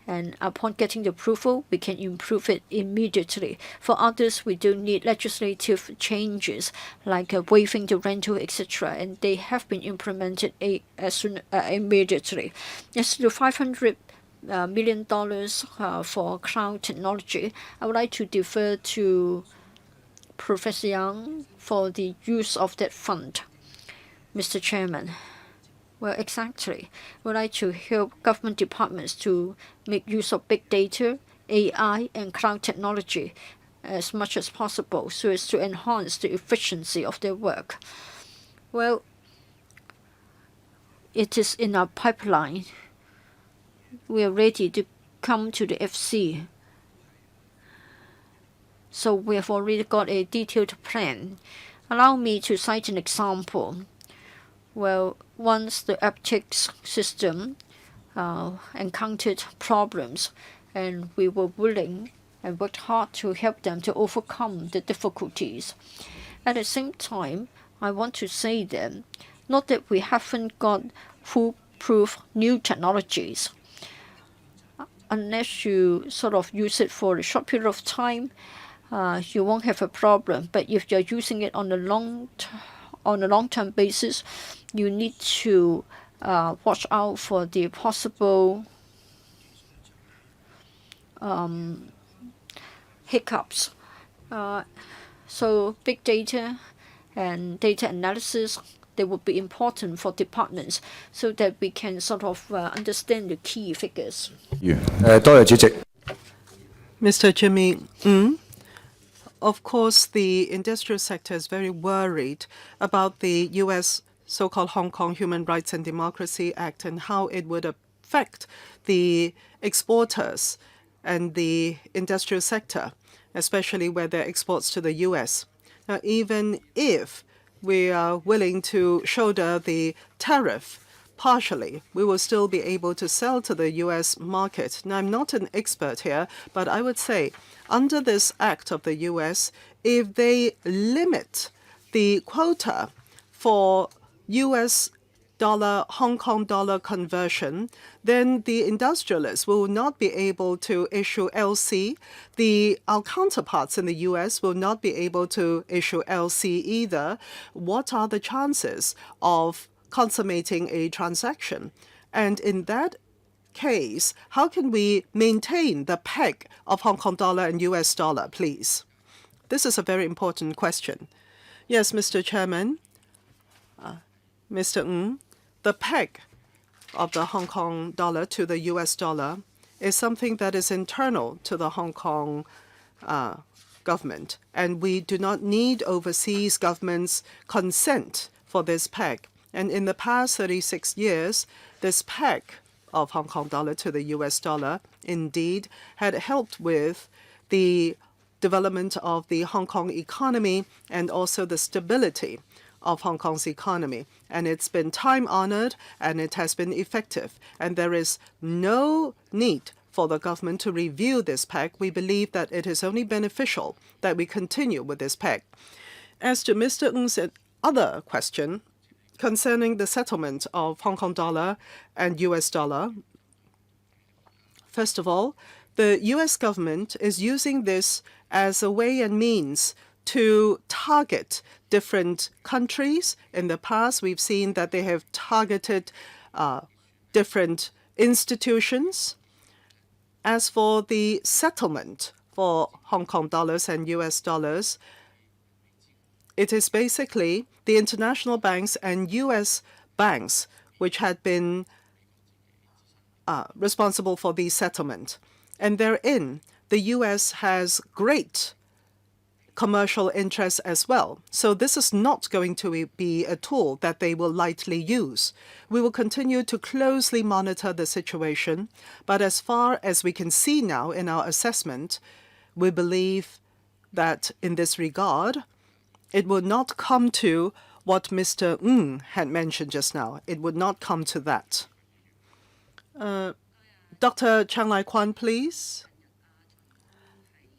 And upon getting the approval, we can improve it immediately. For others, we do need legislative changes, like waiving the rental, etc. And they have been implemented immediately. As to the $500 million for cloud technology, I would like to defer to Professor Yang for the use of that fund. Mr. Chairman. Well, exactly. We would like to help government departments to make use of big data, AI, and cloud technology as much as possible so as to enhance the efficiency of their work. Well, it is in our pipeline. We are ready to come to the FC. So we have already got a detailed plan. Allow me to cite an example. Well, once the aptics system encountered problems, and we were willing and worked hard to help them to overcome the difficulties. At the same time, I want to say that not that we haven't got foolproof new technologies. Unless you sort of use it for a short period of time, you won't have a problem. But if you're using it on a long-term basis, you need to watch out for the possible hiccups. So big data and data analysis, they would be important for departments so that we can sort of understand the key figures. Mr. Jimmy of course, the industrial sector is very worried about the U.S. so-called Hong Kong Human Rights and Democracy Act and how it would affect the exporters and the industrial sector, especially where their exports to the U.S. Now, even if we are willing to shoulder the tariff partially, we will still be able to sell to the U.S. market. Now, I'm not an expert here, but I would say under this act of the U.S., if they limit the quota for U.S. dollar, Hong Kong dollar conversion, then the industrialists will not be able to issue LC. Our counterparts in the U.S. will not be able to issue LC either. What are the chances of consummating a transaction? And in that case, how can we maintain the peg of Hong Kong dollar and US dollar, please? This is a very important question. Yes, Mr. Chairman. Mr. Ng, the peg of the Hong Kong dollar to the US dollar is something that is internal to the Hong Kong government, and we do not need overseas governments' consent for this peg. And in the past 36 years, this peg of Hong Kong dollar to the US dollar indeed had helped with the development of the Hong Kong economy and also the stability of Hong Kong's economy. And it's been time-honored and it has been effective. And there is no need for the government to review this peg. We believe that it is only beneficial that we continue with this peg. As to Mr. Ng's other question, concerning the settlement of Hong Kong dollar and US dollar, first of all, the US government is using this as a way and means to target different countries. In the past, we've seen that they have targeted different institutions. As for the settlement for Hong Kong dollars and US dollars, it is basically the international banks and U.S. banks which had been responsible for the settlement. And therein, the U.S. has great commercial interests as well. So this is not going to be a tool that they will lightly use. We will continue to closely monitor the situation. But as far as we can see now in our assessment, we believe that in this regard, it will not come to what Mr. Ng had mentioned just now. It would not come to that. Dr. Chang Lai Kwan, please.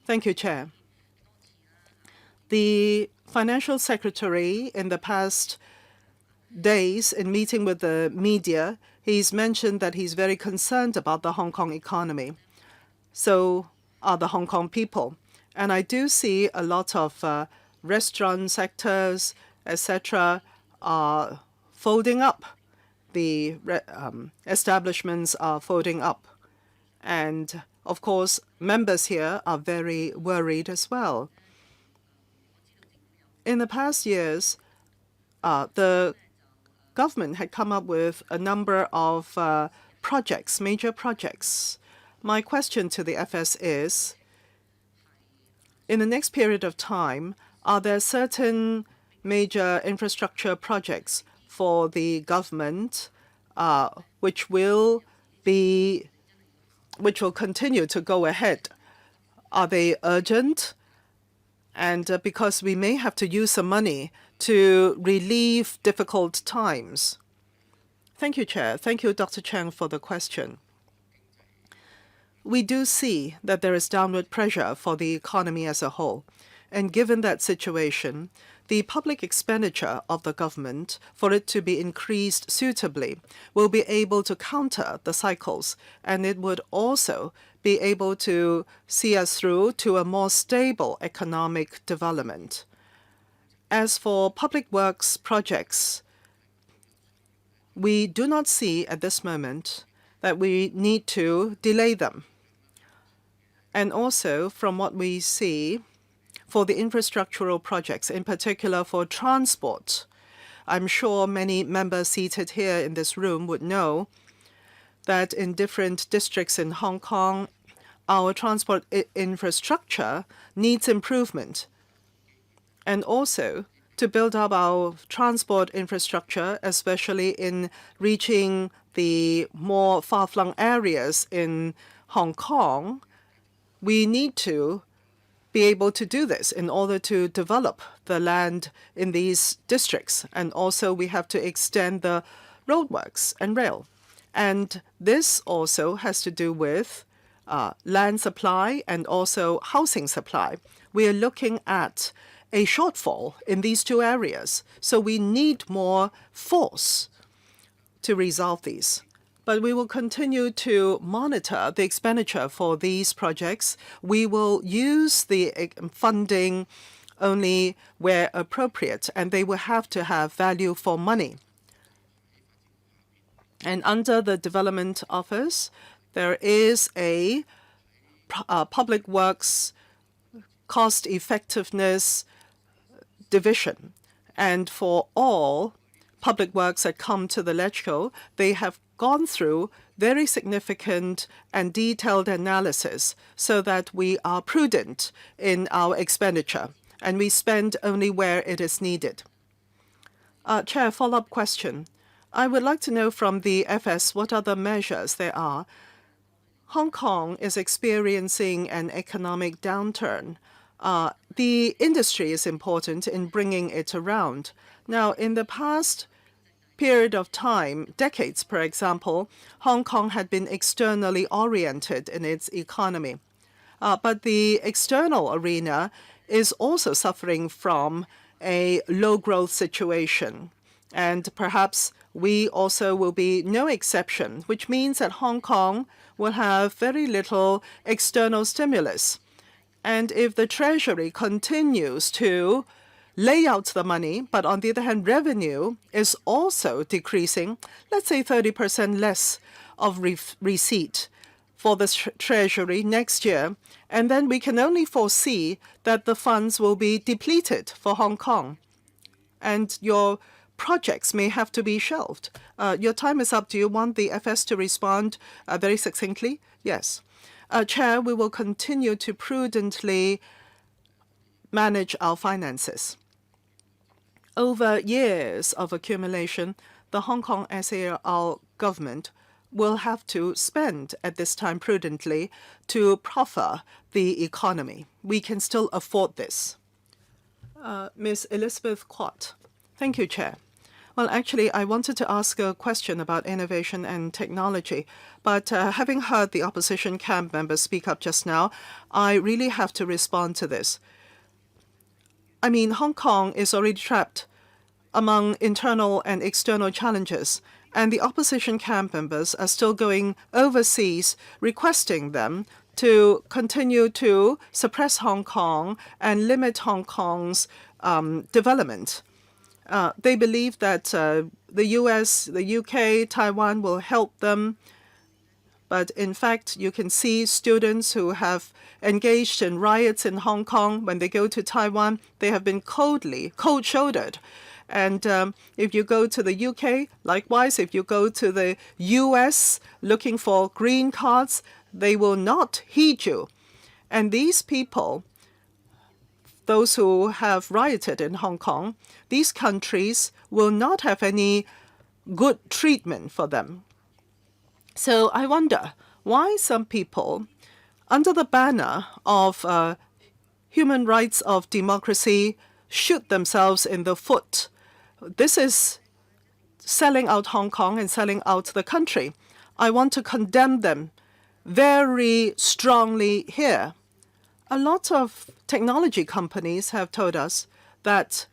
Thank you, Chair. The Financial Secretary in the past days in meeting with the media, he's mentioned that he's very concerned about the Hong Kong economy. So are the Hong Kong people. And I do see a lot of restaurant sectors, etc., are folding up. The establishments are folding up. And of course, members here are very worried as well. In the past years, the government had come up with a number of projects, major projects. My question to the FS is, in the next period of time, are there certain major infrastructure projects for the government which will continue to go ahead? Are they urgent? And because we may have to use some money to relieve difficult times. Thank you, Chair. Thank you, Dr. Chang, for the question. We do see that there is downward pressure for the economy as a whole. And given that situation, the public expenditure of the government, for it to be increased suitably, will be able to counter the cycles, and it would also be able to see us through to a more stable economic development. As for public works projects, we do not see at this moment that we need to delay them. And also, from what we see, for the infrastructural projects, in particular for transport, I'm sure many members seated here in this room would know that in different districts in Hong Kong, our transport infrastructure needs improvement. And also, to build up our transport infrastructure, especially in reaching the more far-flung areas in Hong Kong, we need to be able to do this in order to develop the land in these districts. And also we have to extend the roadworks and rail. And this also has to do with land supply and also housing supply. We are looking at a shortfall in these two areas. So we need more force to resolve these. But we will continue to monitor the expenditure for these projects. We will use the funding only where appropriate, and they will have to have value for money. And under the Development Office, there is a public works cost effectiveness division. And for all public works that come to the LegCo, they have gone through very significant and detailed analysis so that we are prudent in our expenditure and we spend only where it is needed. Chair, follow-up question. I would like to know from the FS what other measures there are. Hong Kong is experiencing an economic downturn. The industry is important in bringing it around. Now, in the past period of time, decades, for example, Hong Kong had been externally oriented in its economy. But the external arena is also suffering from a low-growth situation. And perhaps we also will be no exception, which means that Hong Kong will have very little external stimulus. And if the Treasury continues to lay out the money, but on the other hand, revenue is also decreasing, let's say 30% less of receipt for the Treasury next year, and then we can only foresee that the funds will be depleted for Hong Kong. And your projects may have to be shelved. Your time is up. Do you want the FS to respond very succinctly? Yes. Chair, we will continue to prudently manage our finances. Over years of accumulation, the Hong Kong SAR government will have to spend at this time prudently to proffer the economy. We can still afford this. Ms. Elizabeth Quat. Thank you, Chair. Well, actually, I wanted to ask a question about innovation and technology, but having heard the opposition camp members speak up just now, I really have to respond to this. I mean, Hong Kong is already trapped among internal and external challenges, and the opposition camp members are still going overseas requesting them to continue to suppress Hong Kong and limit Hong Kong's development. They believe that the US, the UK, Taiwan will help them. But in fact, you can see students who have engaged in riots in Hong Kong, when they go to Taiwan, they have been cold-shouldered. And if you go to the UK, likewise, if you go to the US looking for green cards, they will not heed you. And these people, those who have rioted in Hong Kong, these countries will not have any good treatment for them. So I wonder why some people, under the banner of human rights of democracy, shoot themselves in the foot. This is selling out Hong Kong and selling out the country. I want to condemn them very strongly here. A lot of technology companies have told us that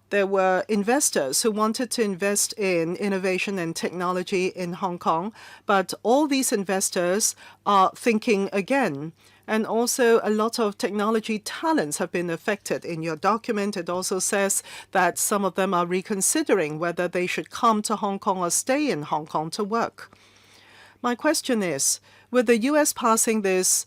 there were investors who wanted to invest in innovation and technology in Hong Kong, but all these investors are thinking again. And also a lot of technology talents have been affected. In your document, it also says that some of them are reconsidering whether they should come to Hong Kong or stay in Hong Kong to work. My question is, with the US passing this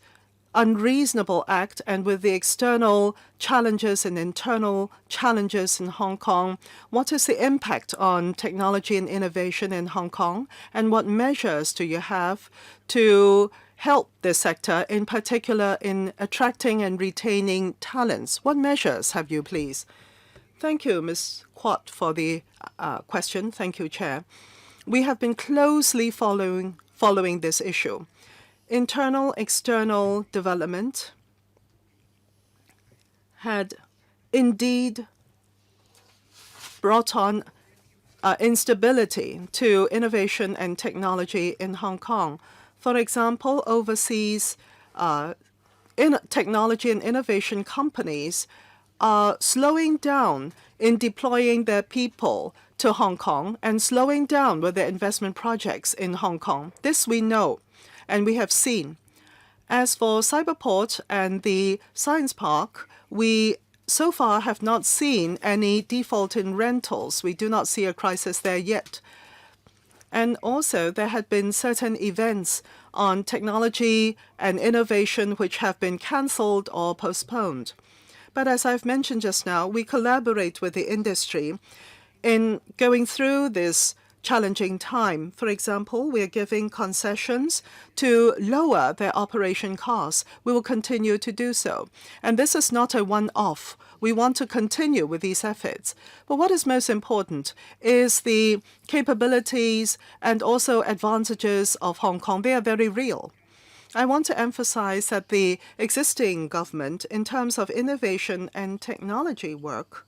unreasonable act and with the external challenges and internal challenges in Hong Kong, what is the impact on technology and innovation in Hong Kong? And what measures do you have to help this sector, in particular in attracting and retaining talents? What measures have you, please? Thank you, Ms. Kwok, for the question. Thank you, Chair. We have been closely following this issue. Internal, external development had indeed brought on instability to innovation and technology in Hong Kong. For example, overseas technology and innovation companies are slowing down in deploying their people to Hong Kong and slowing down with their investment projects in Hong Kong. This we know. And we have seen. As for Cyberport and the Science Park, we so far have not seen any default in rentals. We do not see a crisis there yet. And also, there had been certain events on technology and innovation which have been cancelled or postponed. But as I've mentioned just now, we collaborate with the industry in going through this challenging time. For example, we are giving concessions to lower their operation costs. We will continue to do so. And this is not a one-off. We want to continue with these efforts. But what is most important is the capabilities and also advantages of Hong Kong. They are very real. I want to emphasize that the existing government, in terms of innovation and technology work,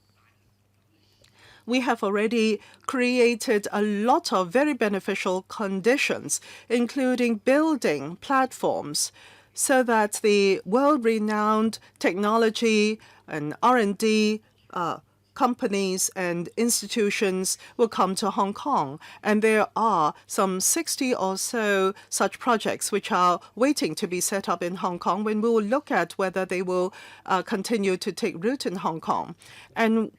we have already created a lot of very beneficial conditions, including building platforms so that the world-renowned technology and R&D companies and institutions will come to Hong Kong. And there are some 60 or so such projects which are waiting to be set up in Hong Kong, when we will look at whether they will continue to take root in Hong Kong. And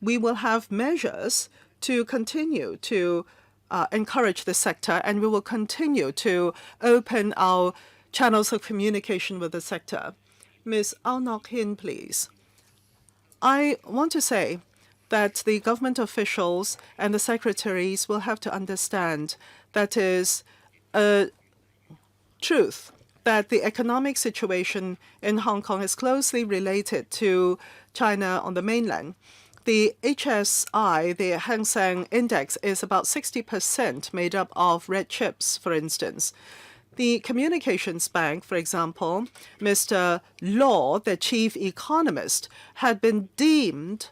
we will have measures to continue to encourage the sector, and we will continue to open our channels of communication with the sector. Ms. Au Nok Hin, please. I want to say that the government officials and the secretaries will have to understand that is a truth, that the economic situation in Hong Kong is closely related to China on the mainland. The HSI, the Hang Seng Index, is about 60% made up of red chips, for instance. The Communications Bank, for example, Mr. Law, the chief economist, had been deemed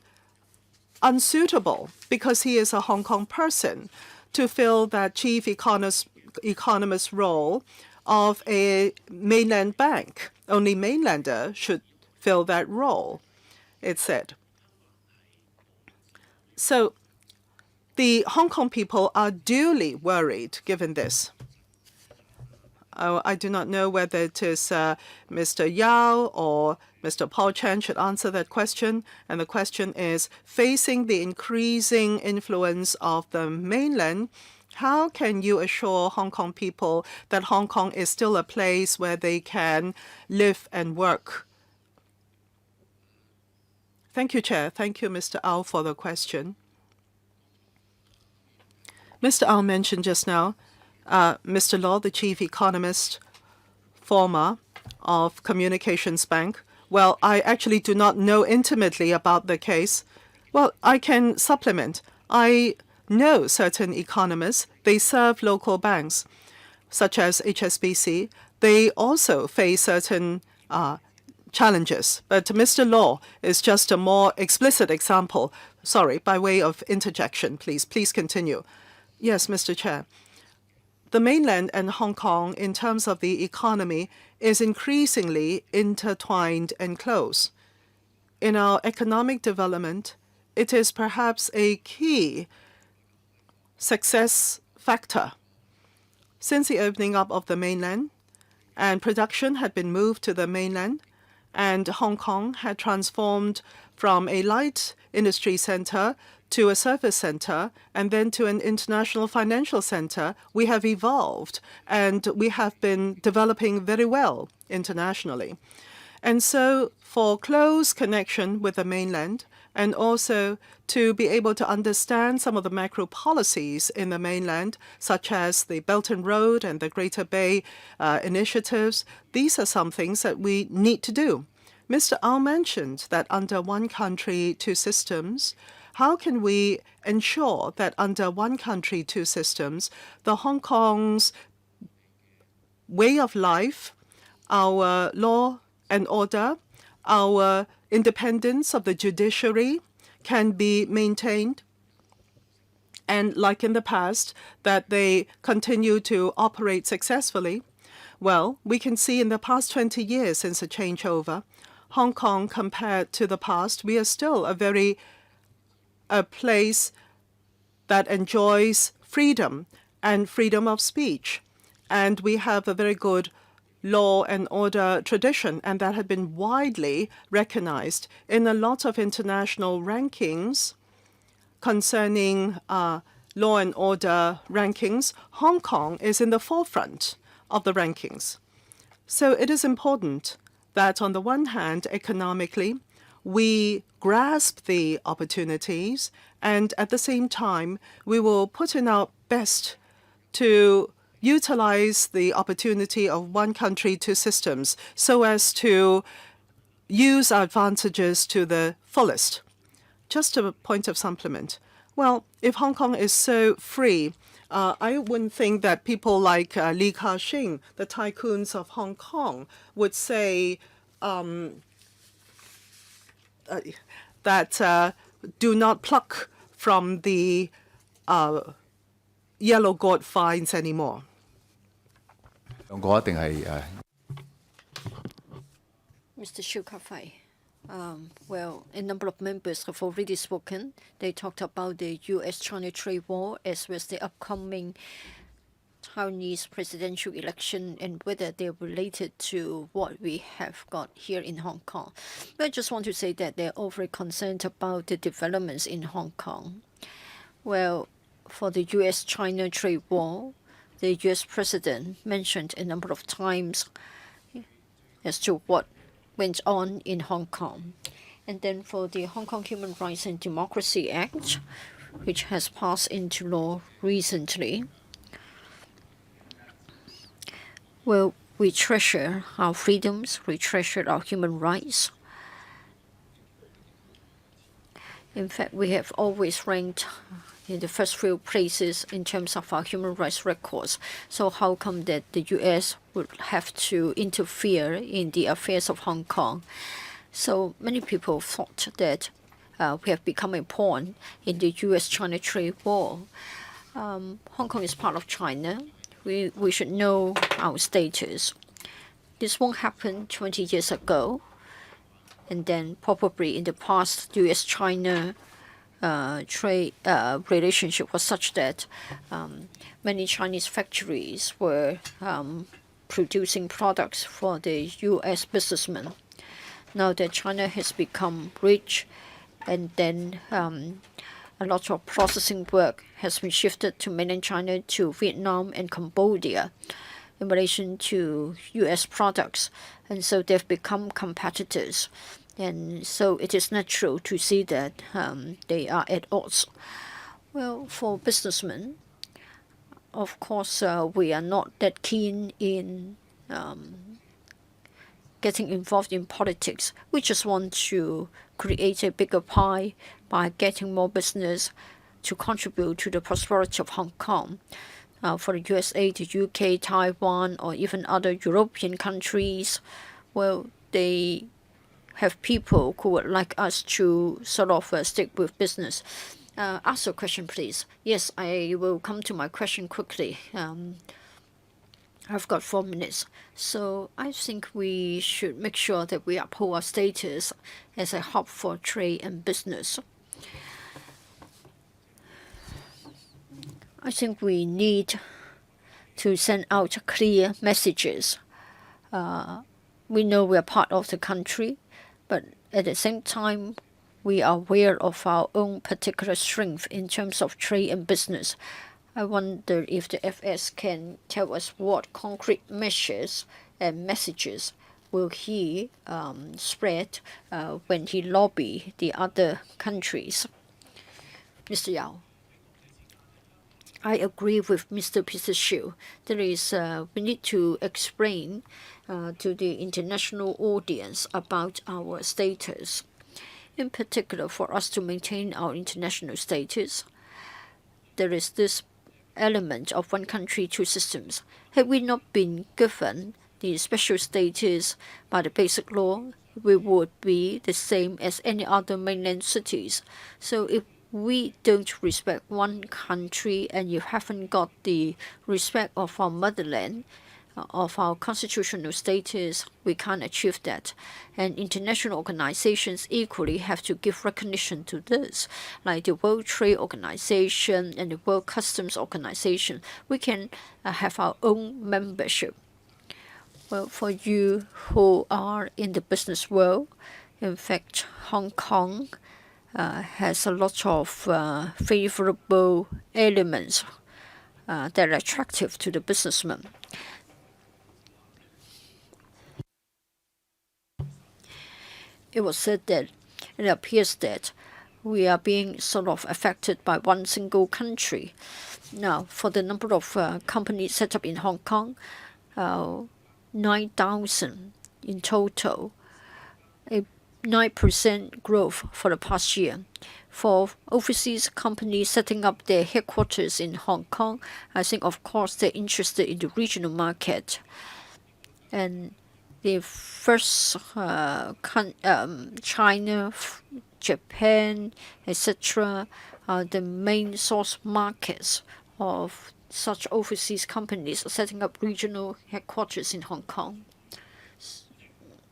unsuitable because he is a Hong Kong person to fill that chief economist role of a mainland bank. Only mainlander should fill that role, it said. So the Hong Kong people are duly worried given this. I do not know whether it is Mr. Yao or Mr. Paul Chen should answer that question. And the question is, facing the increasing influence of the mainland, how can you assure Hong Kong people that Hong Kong is still a place where they can live and work? Thank you, Chair. Thank you, Mr. Au, for the question. Mr. Au mentioned just now Mr. Law, the chief economist, former of Communications Bank. Well, I actually do not know intimately about the case. Well, I can supplement. I know certain economists. They serve local banks, such as HSBC. They also face certain challenges. But Mr. Law is just a more explicit example. Sorry, by way of interjection, please. Please continue. Yes, Mr. Chair. The mainland and Hong Kong, in terms of the economy, is increasingly intertwined and close. In our economic development, it is perhaps a key success factor. Since the opening up of the mainland, and production had been moved to the mainland, and Hong Kong had transformed from a light industry center to a service center, and then to an international financial center, we have evolved, and we have been developing very well internationally. And so for close connection with the mainland, and also to be able to understand some of the macro policies in the mainland, such as the Belt and Road and the Greater Bay initiatives, these are some things that we need to do. Mr. Au mentioned that under one country, two systems, how can we ensure that under one country, two systems, the Hong Kong's way of life, our law and order, our independence of the judiciary can be maintained, and like in the past, that they continue to operate successfully? Well, we can see in the past 20 years since the changeover, Hong Kong, compared to the past, we are still a place that enjoys freedom and freedom of speech. And we have a very good law and order tradition, and that had been widely recognized in a lot of international rankings concerning law and order rankings. Hong Kong is in the forefront of the rankings. So it is important that on the one hand, economically, we grasp the opportunities, and at the same time, we will put in our best to utilize the opportunity of one country, two systems, so as to use our advantages to the fullest. Just a point of supplement. Well, if Hong Kong is so free, I wouldn't think that people like Li Ka-shing, the tycoons of Hong Kong, would say that do not pluck from the yellow gourd vines anymore. Mr. Siu Ka-fai. Well, a number of members have already spoken. They talked about the U.S.-China trade war as well as the upcoming Chinese presidential election and whether they're related to what we have got here in Hong Kong. But I just want to say that they're all very concerned about the developments in Hong Kong. Well, for the U.S.-China trade war, the U.S. president mentioned a number of times as to what went on in Hong Kong. And then for the Hong Kong Human Rights and Democracy Act, which has passed into law recently, well, we treasure our freedoms, we treasure our human rights. In fact, we have always ranked in the first few places in terms of our human rights records. So how come that the U.S. would have to interfere in the affairs of Hong Kong? So many people thought that we have become a pawn in the U.S.-China trade war. Hong Kong is part of China. We should know our status. This won't happen 20 years ago. And then probably in the past, U.S.-China trade relationship was such that many Chinese factories were producing products for the U.S. businessmen. Now that China has become rich, and then a lot of processing work has been shifted to mainland China, to Vietnam and Cambodia in relation to U.S. products, and so they've become competitors. And so it is natural to see that they are at odds. Well, for businessmen, of course, we are not that keen in getting involved in politics. We just want to create a bigger pie by getting more business to contribute to the prosperity of Hong Kong. For the USA, the UK, Taiwan, or even other European countries, well, they have people who would like us to sort of stick with business. Ask your question, please. Yes, I will come to my question quickly. I've got 4 minutes. So I think we should make sure that we uphold our status as a hub for trade and business. I think we need to send out clear messages. We know we are part of the country, but at the same time, we are aware of our own particular strength in terms of trade and business. I wonder if the FS can tell us what concrete measures and messages will he spread when he lobby the other countries. Mr. Yao. I agree with Mr. Peter Shiu. We need to explain to the international audience about our status. In particular, for us to maintain our international status, there is this element of one country, two systems. Had we not been given the special status by the basic law, we would be the same as any other mainland cities. So if we don't respect one country and you haven't got the respect of our motherland, of our constitutional status, we can't achieve that. And international organizations equally have to give recognition to this, like the World Trade Organization and the World Customs Organization. We can have our own membership. Well, for you who are in the business world, in fact, Hong Kong has a lot of favorable elements that are attractive to the businessman. It was said that it appears that we are being sort of affected by one single country. Now, for the number of companies set up in Hong Kong, 9,000 in total, a 9% growth for the past year. For overseas companies setting up their headquarters in Hong Kong, I think, of course, they're interested in the regional market. And the first China, Japan, etc., are the main source markets of such overseas companies setting up regional headquarters in Hong Kong.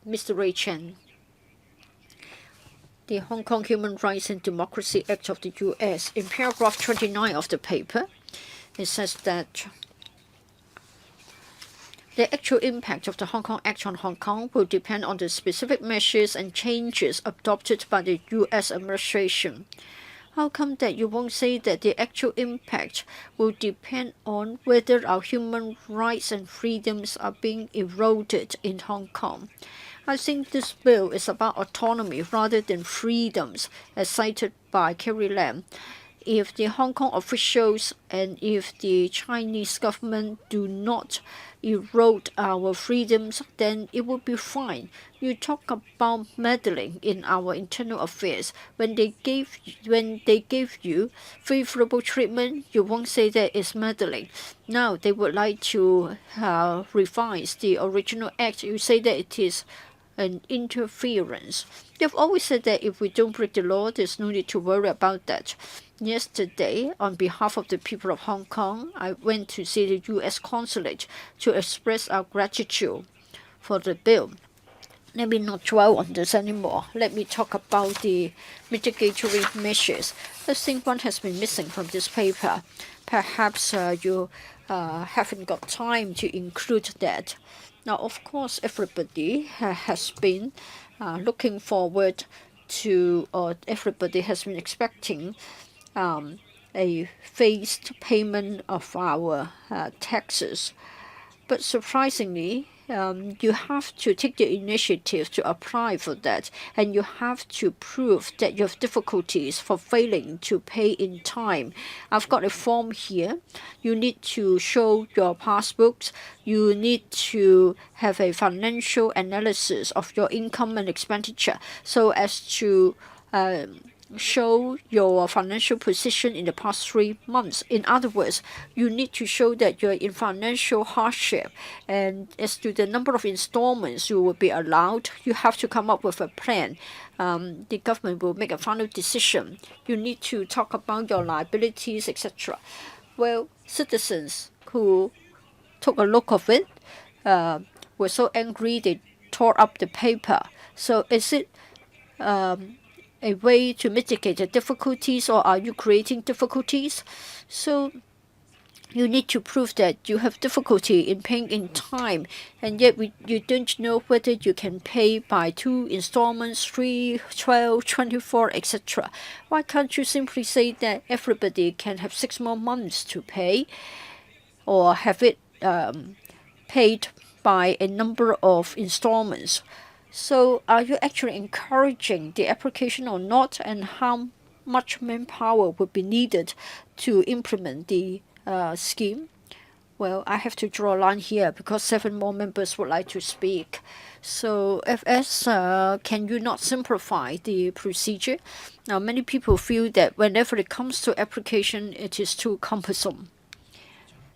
Mr. Ray Chen. The Hong Kong Human Rights and Democracy Act of the U.S., in paragraph 29 of the paper, it says that the actual impact of the Hong Kong Act on Hong Kong will depend on the specific measures and changes adopted by the U.S. administration. How come that you won't say that the actual impact will depend on whether our human rights and freedoms are being eroded in Hong Kong? I think this bill is about autonomy rather than freedoms, as cited by Carrie Lam. If the Hong Kong officials and if the Chinese government do not erode our freedoms, then it will be fine. You talk about meddling in our internal affairs. When they gave you favorable treatment, you won't say that it's meddling. Now they would like to revise the original act. You say that it is an interference. They've always said that if we don't break the law, there's no need to worry about that. Yesterday, on behalf of the people of Hong Kong, I went to see the U.S. consulate to express our gratitude for the bill. Let me not dwell on this anymore. Let me talk about the mitigatory measures. I think one has been missing from this paper. Perhaps you haven't got time to include that. Now, of course, everybody has been looking forward to, or everybody has been expecting a phased payment of our taxes. But surprisingly, you have to take the initiative to apply for that, and you have to prove that you have difficulties for failing to pay in time. I've got a form here. You need to show your passbooks. You need to have a financial analysis of your income and expenditure so as to show your financial position in the past 3 months. In other words, you need to show that you're in financial hardship. And as to the number of installments you will be allowed, you have to come up with a plan. The government will make a final decision. You need to talk about your liabilities, etc. Well, citizens who took a look of it were so angry they tore up the paper. So is it a way to mitigate the difficulties, or are you creating difficulties? So you need to prove that you have difficulty in paying in time, and yet you don't know whether you can pay by 2 installments, 3, 12, 24, etc. Why can't you simply say that everybody can have 6 more months to pay, or have it paid by a number of installments? So are you actually encouraging the application or not, and how much manpower would be needed to implement the scheme? Well, I have to draw a line here because 7 more members would like to speak. So FS, can you not simplify the procedure? Now, many people feel that whenever it comes to application, it is too cumbersome.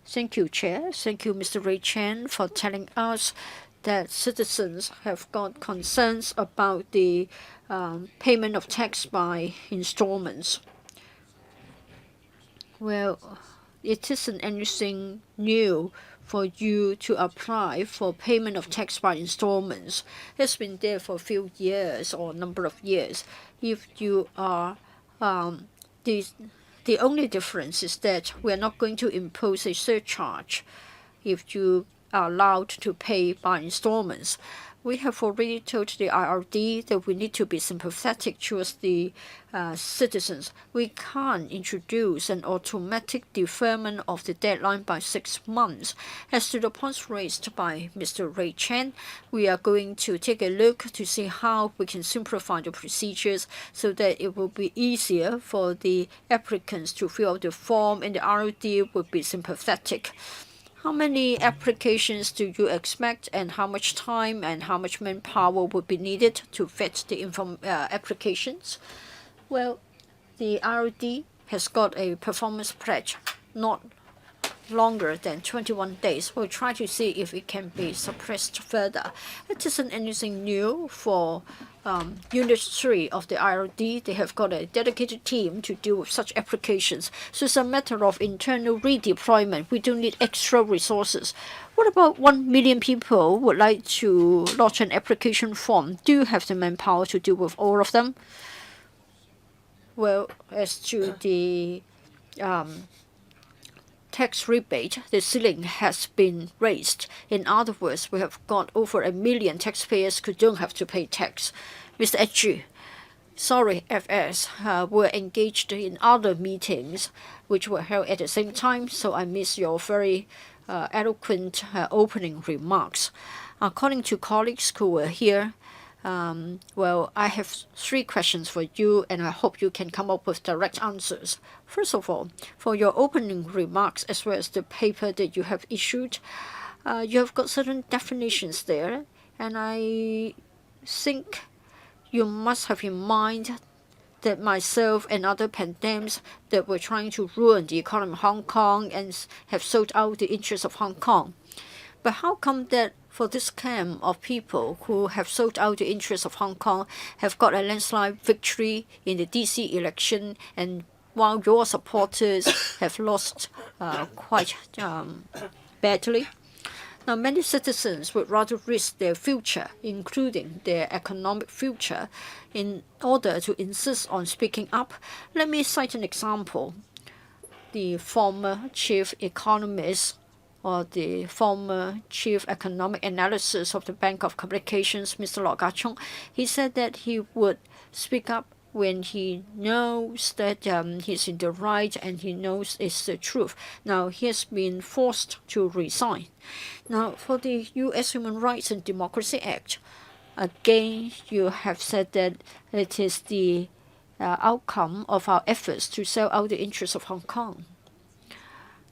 Thank you, Chair. Thank you, Mr. Ray Chan, for telling us that citizens have got concerns about the payment of tax by installments. Well, it isn't anything new for you to apply for payment of tax by installments. It's been there for a few years or a number of years. If you are the only difference is that we are not going to impose a surcharge if you are allowed to pay by installments. We have already told the IRD that we need to be sympathetic towards the citizens. We can't introduce an automatic deferment of the deadline by 6 months. As to the points raised by Mr. Ray Chan, we are going to take a look to see how we can simplify the procedures so that it will be easier for the applicants to fill out the form, and the IRD will be sympathetic. How many applications do you expect, and how much time and how much manpower would be needed to vet the applications? Well, the RD has got a performance pledge, not longer than 21 days. We'll try to see if it can be suppressed further. It isn't anything new for Unit 3 of the IRD. They have got a dedicated team to deal with such applications. So it's a matter of internal redeployment. We don't need extra resources. What about 1 million people would like to lodge an application form? Do you have the manpower to deal with all of them? Well, as to the tax rebate, the ceiling has been raised. In other words, we have got over 1 million taxpayers who don't have to pay tax. Mr. Etchi, sorry, FS, were engaged in other meetings which were held at the same time, so I missed your very eloquent opening remarks. According to colleagues who were here, well, I have 3 questions for you, and I hope you can come up with direct answers. First of all, for your opening remarks as well as the paper that you have issued, you have got certain definitions there, and I think you must have in mind that myself and other pandemics that were trying to ruin the economy of Hong Kong and have sold out the interests of Hong Kong. But how come that for this camp of people who have sold out the interests of Hong Kong, have got a landslide victory in the DC election, and while your supporters have lost quite badly. Now, many citizens would rather risk their future, including their economic future, in order to insist on speaking up. Let me cite an example. The former chief economist or the former chief economic analyst of the Bank of Communications, Mr. Lo Ka-chung, he said that he would speak up when he knows that he's in the right and he knows it's the truth. Now, he has been forced to resign. Now, for the U.S. Human Rights and Democracy Act, again, you have said that it is the outcome of our efforts to sell out the interests of Hong Kong.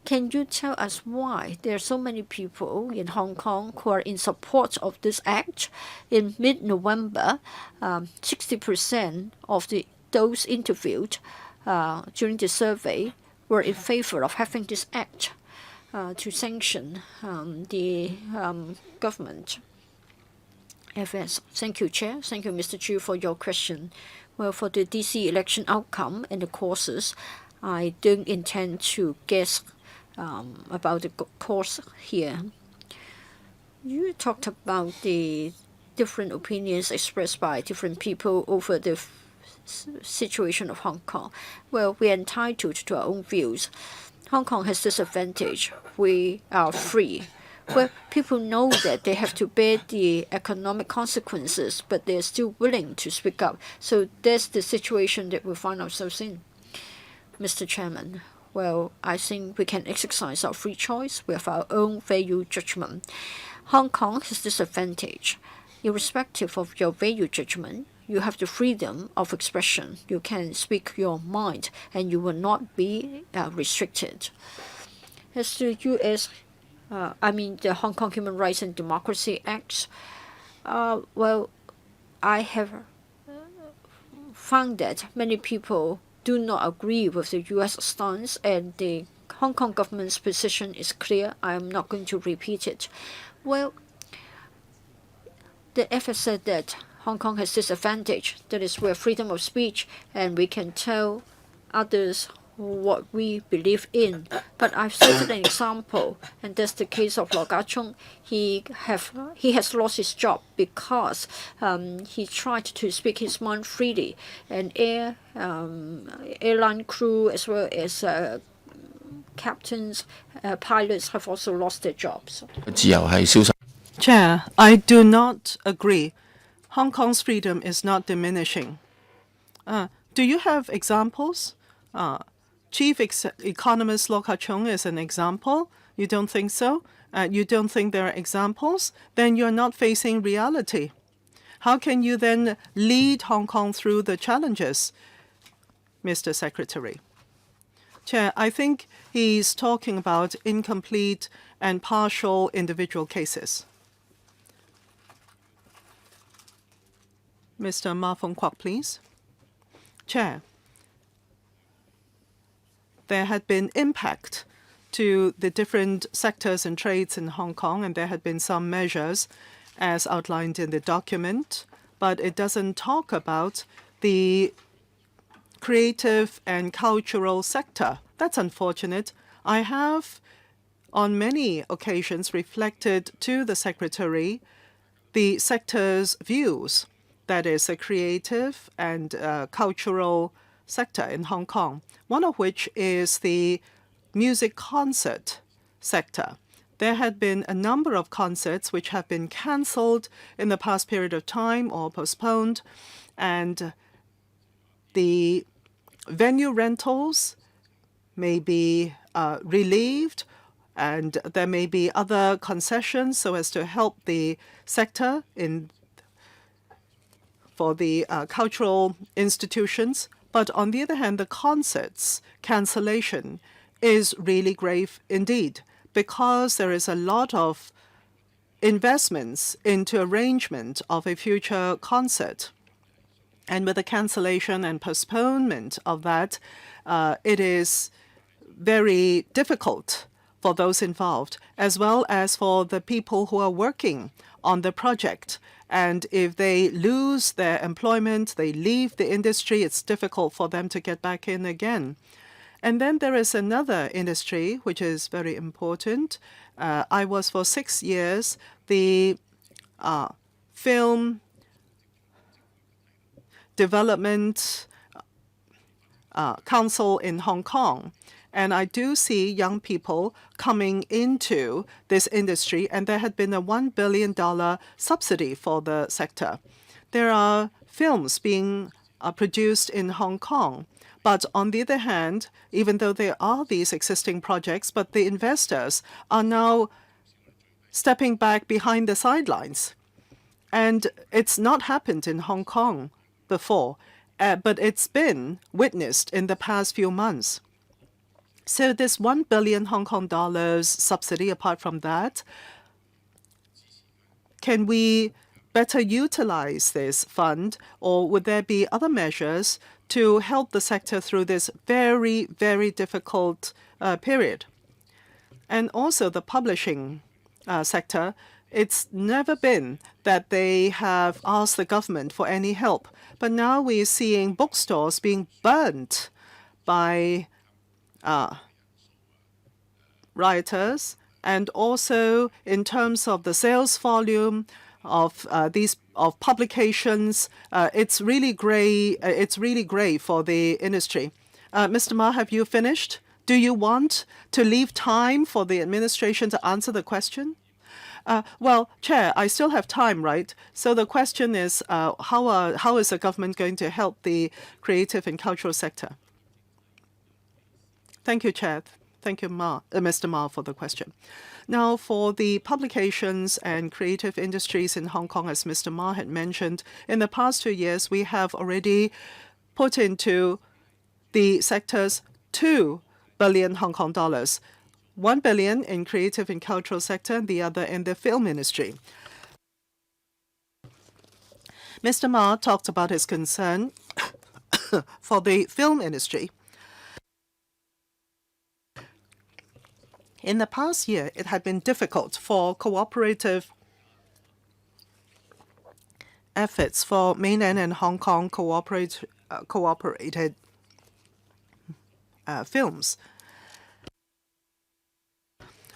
Can you tell us why there are so many people in Hong Kong who are in support of this act? In mid-November, 60% of those interviewed during the survey were in favor of having this act to sanction the government. FS. Thank you, Chair. Thank you, Mr. Chu, for your question. Well, for the DC election outcome and the causes, I don't intend to guess about the cause here. You talked about the different opinions expressed by different people over the situation of Hong Kong. Well, we are entitled to our own views. Hong Kong has this advantage. We are free. Well, people know that they have to bear the economic consequences, but they're still willing to speak up. So that's the situation that we find ourselves in. Mr. Chairman, well, I think we can exercise our free choice with our own value judgment. Hong Kong has this advantage. Irrespective of your value judgment, you have the freedom of expression. You can speak your mind, and you will not be restricted. As to the Hong Kong Human Rights and Democracy Act, well, I have found that many people do not agree with the U.S. stance, and the Hong Kong government's position is clear. I am not going to repeat it. Well, the FS said that Hong Kong has this advantage. That is, we have freedom of speech, and we can tell others what we believe in. But I've cited an example, and that's the case of Lo Ka-chung. He has lost his job because he tried to speak his mind freely, and airline crew as well as captains, pilots have also lost their jobs. Chair, I do not agree. Hong Kong's freedom is not diminishing. Do you have examples? Chief Economist Lo Ka-chung is an example. You don't think so? You don't think there are examples? Then you're not facing reality. How can you then lead Hong Kong through the challenges, Mr. Secretary? Chair, I think he's talking about incomplete and partial individual cases. Mr. Ma Fung Kwok, please. Chair, there had been impact to the different sectors and trades in Hong Kong, and there had been some measures as outlined in the document, but it doesn't talk about the creative and cultural sector. That's unfortunate. I have on many occasions reflected to the Secretary the sector's views, that is a creative and cultural sector in Hong Kong, one of which is the music concert sector. There had been a number of concerts which have been cancelled in the past period of time or postponed, and the venue rentals may be relieved, and there may be other concessions so as to help the sector for the cultural institutions. But on the other hand, the concerts cancellation is really grave indeed, because there is a lot of investments into arrangement of a future concert. And with the cancellation and postponement of that, it is very difficult for those involved, as well as for the people who are working on the project. And if they lose their employment, they leave the industry, it's difficult for them to get back in again. And then there is another industry which is very important. I was for 6 years the film development council in Hong Kong. And I do see young people coming into this industry, and there had been a $1 billion subsidy for the sector. There are films being produced in Hong Kong. But on the other hand, even though there are these existing projects, but the investors are now stepping back behind the sidelines. And it's not happened in Hong Kong before, but it's been witnessed in the past few months. So this 1 billion Hong Kong dollars subsidy, apart from that, can we better utilize this fund, or would there be other measures to help the sector through this very, very difficult period? And also the publishing sector, it's never been that they have asked the government for any help. But now we're seeing bookstores being burnt by rioters, and also in terms of the sales volume of publications, it's really gray. It's really gray for the industry. Mr. Ma, have you finished? Do you want to leave time for the administration to answer the question? Well, Chair, I still have time, right? So the question is, how is the government going to help the creative and cultural sector? Thank you, Chair. Thank you, Mr. Ma, for the question. Now, for the publications and creative industries in Hong Kong, as Mr. Ma had mentioned, in the past 2 years, we have already put into the sectors 2 billion Hong Kong dollars. 1 billion in creative and cultural sector, and the other in the film industry. Mr. Ma talked about his concern for the film industry. In the past year, it had been difficult for cooperative efforts for mainland and Hong Kong cooperated films.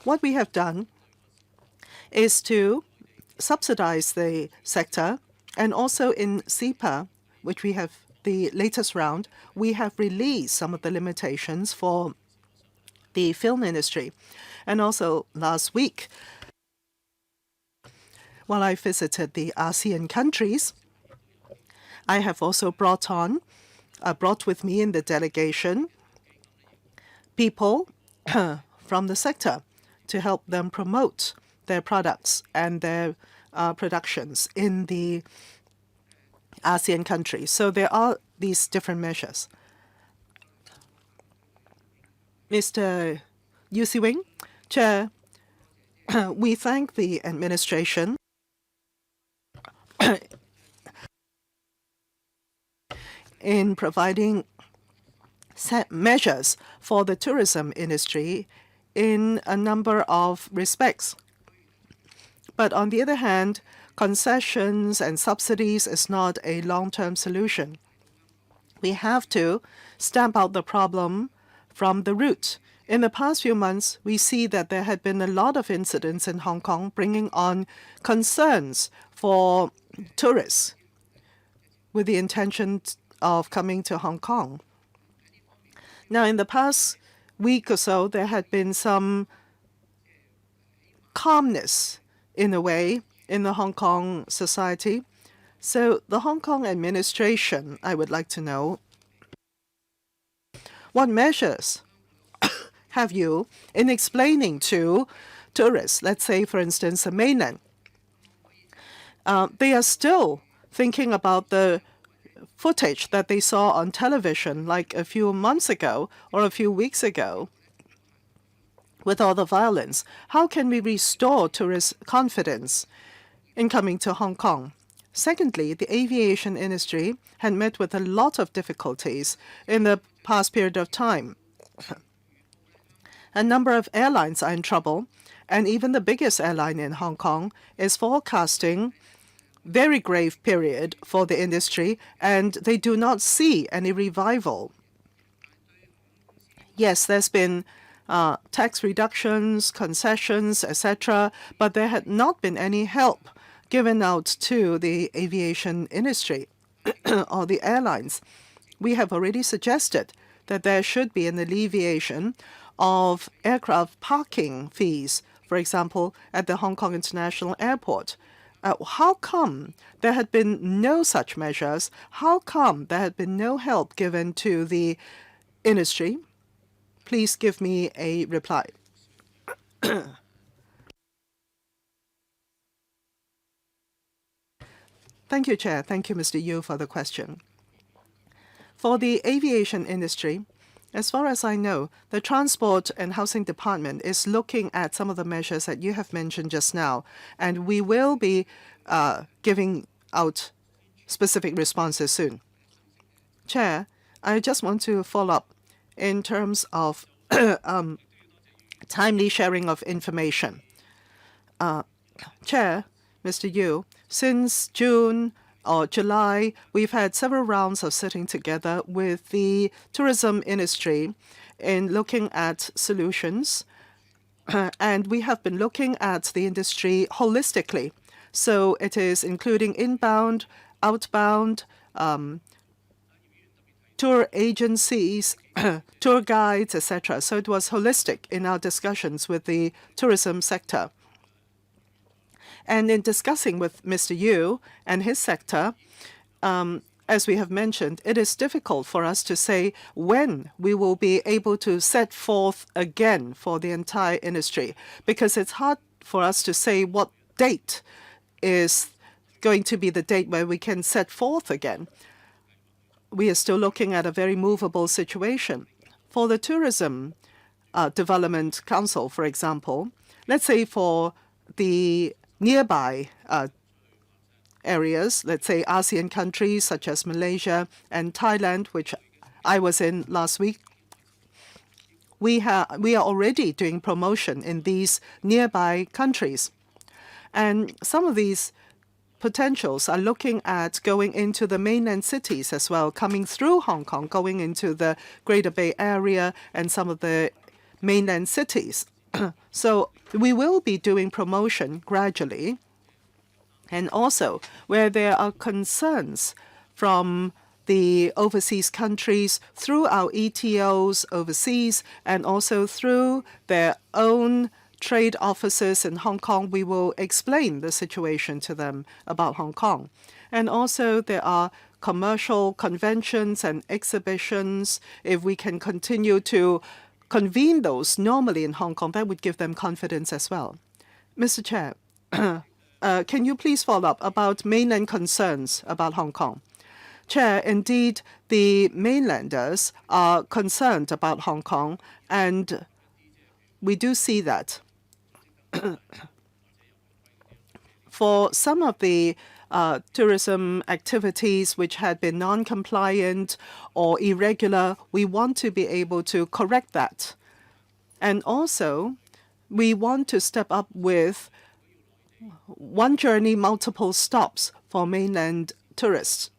What we have done is to subsidize the sector, and also in CEPA, which we have the latest round, we have released some of the limitations for the film industry. And also last week, while I visited the ASEAN countries, I have also brought with me in the delegation people from the sector to help them promote their products and their productions in the ASEAN countries. So there are these different measures. Mr. Yu Si-wing, Chair, we thank the administration in providing set measures for the tourism industry in a number of respects. But on the other hand, concessions and subsidies is not a long-term solution. We have to stamp out the problem from the root. In the past few months, we see that there had been a lot of incidents in Hong Kong bringing on concerns for tourists with the intention of coming to Hong Kong. Now, in the past week or so, there had been some calmness, in a way, in the Hong Kong society. So the Hong Kong administration, I would like to know, what measures have you in explaining to tourists, let's say, for instance, the mainland? They are still thinking about the footage that they saw on television like a few months ago or a few weeks ago with all the violence. How can we restore tourist confidence in coming to Hong Kong? Secondly, the aviation industry had met with a lot of difficulties in the past period of time. A number of airlines are in trouble, and even the biggest airline in Hong Kong is forecasting very grave period for the industry, and they do not see any revival. Yes, there's been tax reductions, concessions, etc., but there had not been any help given out to the aviation industry or the airlines. We have already suggested that there should be an alleviation of aircraft parking fees, for example, at the Hong Kong International Airport. How come there had been no such measures? How come there had been no help given to the industry? Please give me a reply. Thank you, Chair. Thank you, Mr. Yu, for the question. For the aviation industry, as far as I know, the Transport and Housing Department is looking at some of the measures that you have mentioned just now, and we will be giving out specific responses soon. Chair, I just want to follow up in terms of timely sharing of information. Chair, Mr. Yu, since June or July, we've had several rounds of sitting together with the tourism industry in looking at solutions. And we have been looking at the industry holistically. So it is including inbound, outbound, tour agencies, tour guides, etc. So it was holistic in our discussions with the tourism sector. And in discussing with Mr. Yu and his sector, as we have mentioned, it is difficult for us to say when we will be able to set forth again for the entire industry, because it's hard for us to say what date is going to be the date where we can set forth again. We are still looking at a very movable situation. For the Tourism Development Council, for example, let's say for the nearby areas, let's say ASEAN countries such as Malaysia and Thailand, which I was in last week, we are already doing promotion in these nearby countries. And some of these potentials are looking at going into the mainland cities as well, coming through Hong Kong, going into the Greater Bay Area and some of the mainland cities. So we will be doing promotion gradually. And also, where there are concerns from the overseas countries through our ETOs overseas and also through their own trade offices in Hong Kong, we will explain the situation to them about Hong Kong. And also there are commercial conventions and exhibitions. If we can continue to convene those normally in Hong Kong, that would give them confidence as well. Mr. Chair, can you please follow up about mainland concerns about Hong Kong? Chair, indeed, the mainlanders are concerned about Hong Kong, and we do see that. For some of the tourism activities which had been non-compliant or irregular, we want to be able to correct that. And also, we want to step up with one journey, multiple stops for mainland tourists.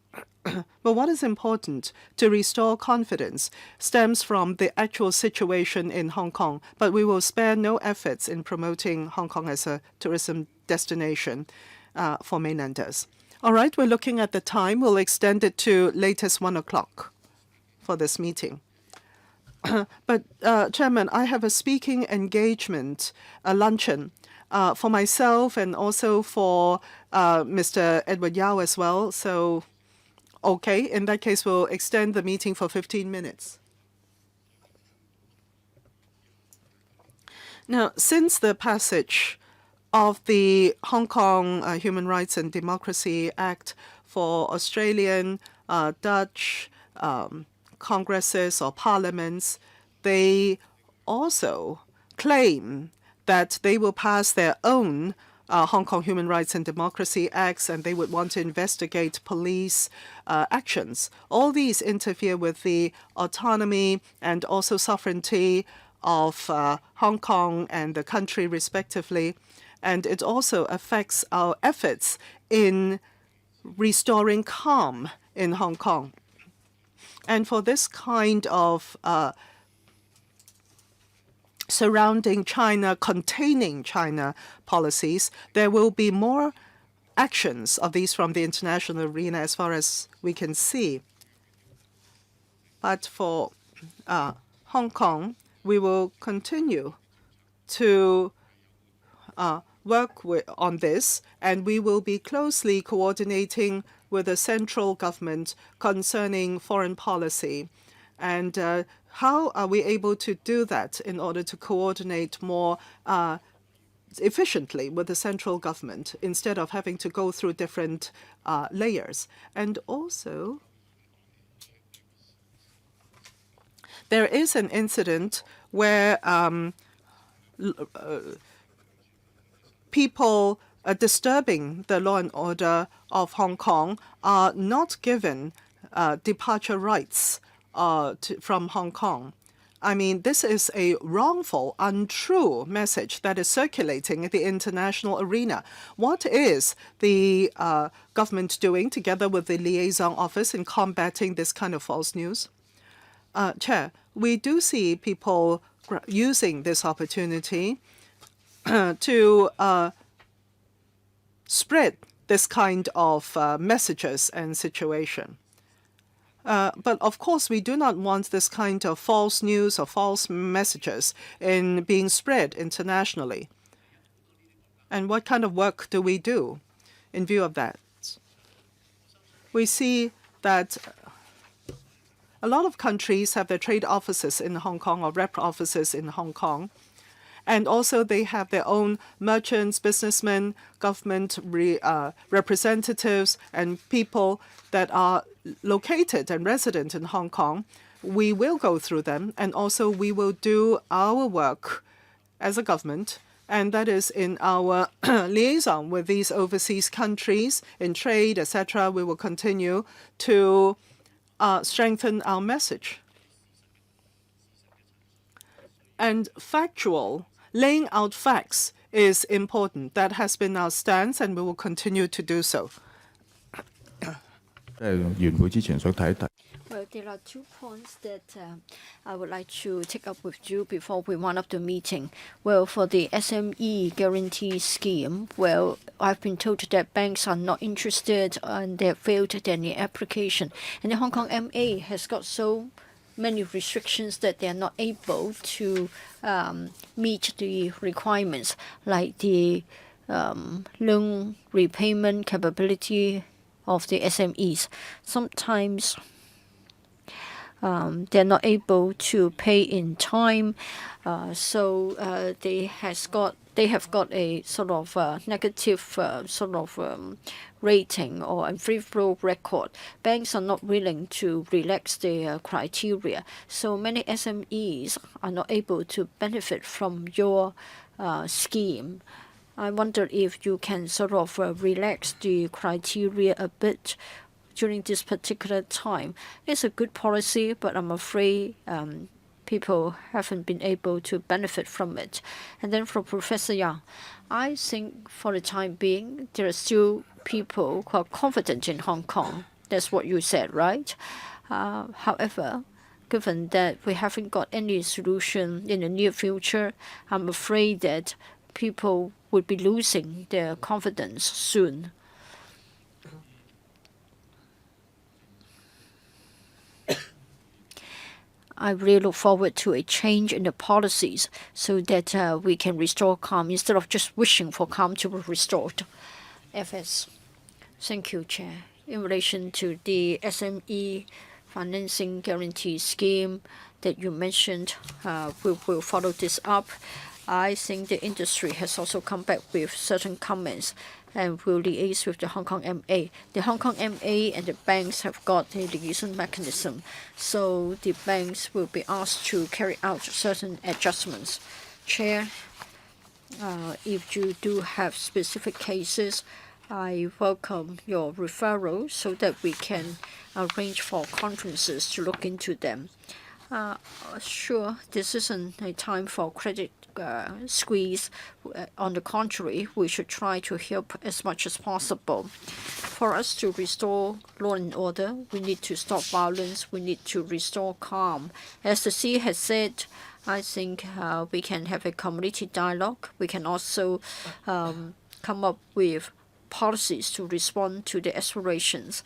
But what is important to restore confidence stems from the actual situation in Hong Kong, but we will spare no efforts in promoting Hong Kong as a tourism destination for mainlanders. All right, we're looking at the time. We'll extend it to latest 1 o'clock for this meeting. But, Chairman, I have a speaking engagement, a luncheon, for myself and also for Mr. Edward Yao as well. So, okay, in that case, we'll extend the meeting for 15 minutes. Now, since the passage of the Hong Kong Human Rights and Democracy Act for Australian, Dutch congresses or parliaments, they also claim that they will pass their own Hong Kong Human Rights and Democracy Acts, and they would want to investigate police actions. All these interfere with the autonomy and also sovereignty of Hong Kong and the country respectively, and it also affects our efforts in restoring calm in Hong Kong. And for this kind of surrounding China, containing China policies, there will be more actions of these from the international arena as far as we can see. But for Hong Kong, we will continue to work on this, and we will be closely coordinating with the central government concerning foreign policy. And how are we able to do that in order to coordinate more efficiently with the central government instead of having to go through different layers? And also, there is an incident where people disturbing the law and order of Hong Kong are not given departure rights from Hong Kong. I mean, this is a wrongful, untrue message that is circulating in the international arena. What is the government doing together with the liaison office in combating this kind of false news? Chair, we do see people using this opportunity to spread this kind of messages and situation. But of course, we do not want this kind of false news or false messages in being spread internationally. And what kind of work do we do in view of that? We see that a lot of countries have their trade offices in Hong Kong or rep offices in Hong Kong. And also they have their own merchants, businessmen, government representatives, and people that are located and resident in Hong Kong. We will go through them, and also we will do our work as a government, and that is in our liaison with these overseas countries in trade, etc. We will continue to strengthen our message. And laying out facts is important. That has been our stance, and we will continue to do so. Well, there are 2 points that I would like to take up with you before we wind up the meeting. Well, for the SME guarantee scheme, well, I've been told that banks are not interested and they have failed their application. And the Hong Kong MA has got so many restrictions that they are not able to meet the requirements, like the loan repayment capability of the SMEs. Sometimes they're not able to pay in time, so they have got a sort of negative rating or a free flow record. Banks are not willing to relax their criteria, so many SMEs are not able to benefit from your scheme. I wonder if you can sort of relax the criteria a bit during this particular time. It's a good policy, but I'm afraid people haven't been able to benefit from it. And then for Professor Yang, I think for the time being, there are still people who are confident in Hong Kong. That's what you said, right? However, given that we haven't got any solution in the near future, I'm afraid that people would be losing their confidence soon. I really look forward to a change in the policies so that we can restore calm instead of just wishing for calm to be restored. FS. Thank you, Chair. In relation to the SME financing guarantee scheme that you mentioned, we will follow this up. I think the industry has also come back with certain comments and will liaise with the Hong Kong MA. The Hong Kong MA and the banks have got a liaison mechanism, so the banks will be asked to carry out certain adjustments. Chair, if you do have specific cases, I welcome your referral so that we can arrange for conferences to look into them. Sure, this isn't a time for credit squeeze. On the contrary, we should try to help as much as possible. For us to restore law and order, we need to stop violence, we need to restore calm. As the C has said, I think we can have a community dialogue. We can also come up with policies to respond to the aspirations.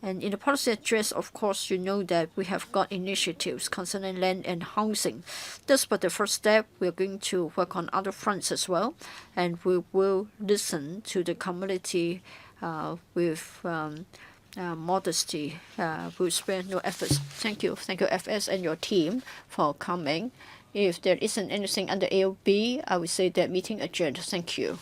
And in the policy address, of course, you know that we have got initiatives concerning land and housing. That's but the first step. We're going to work on other fronts as well, and we will listen to the community with modesty. We'll spare no efforts. Thank you, FS and your team for coming. If there isn't anything under AOB, I would say that meeting adjourned. Thank you.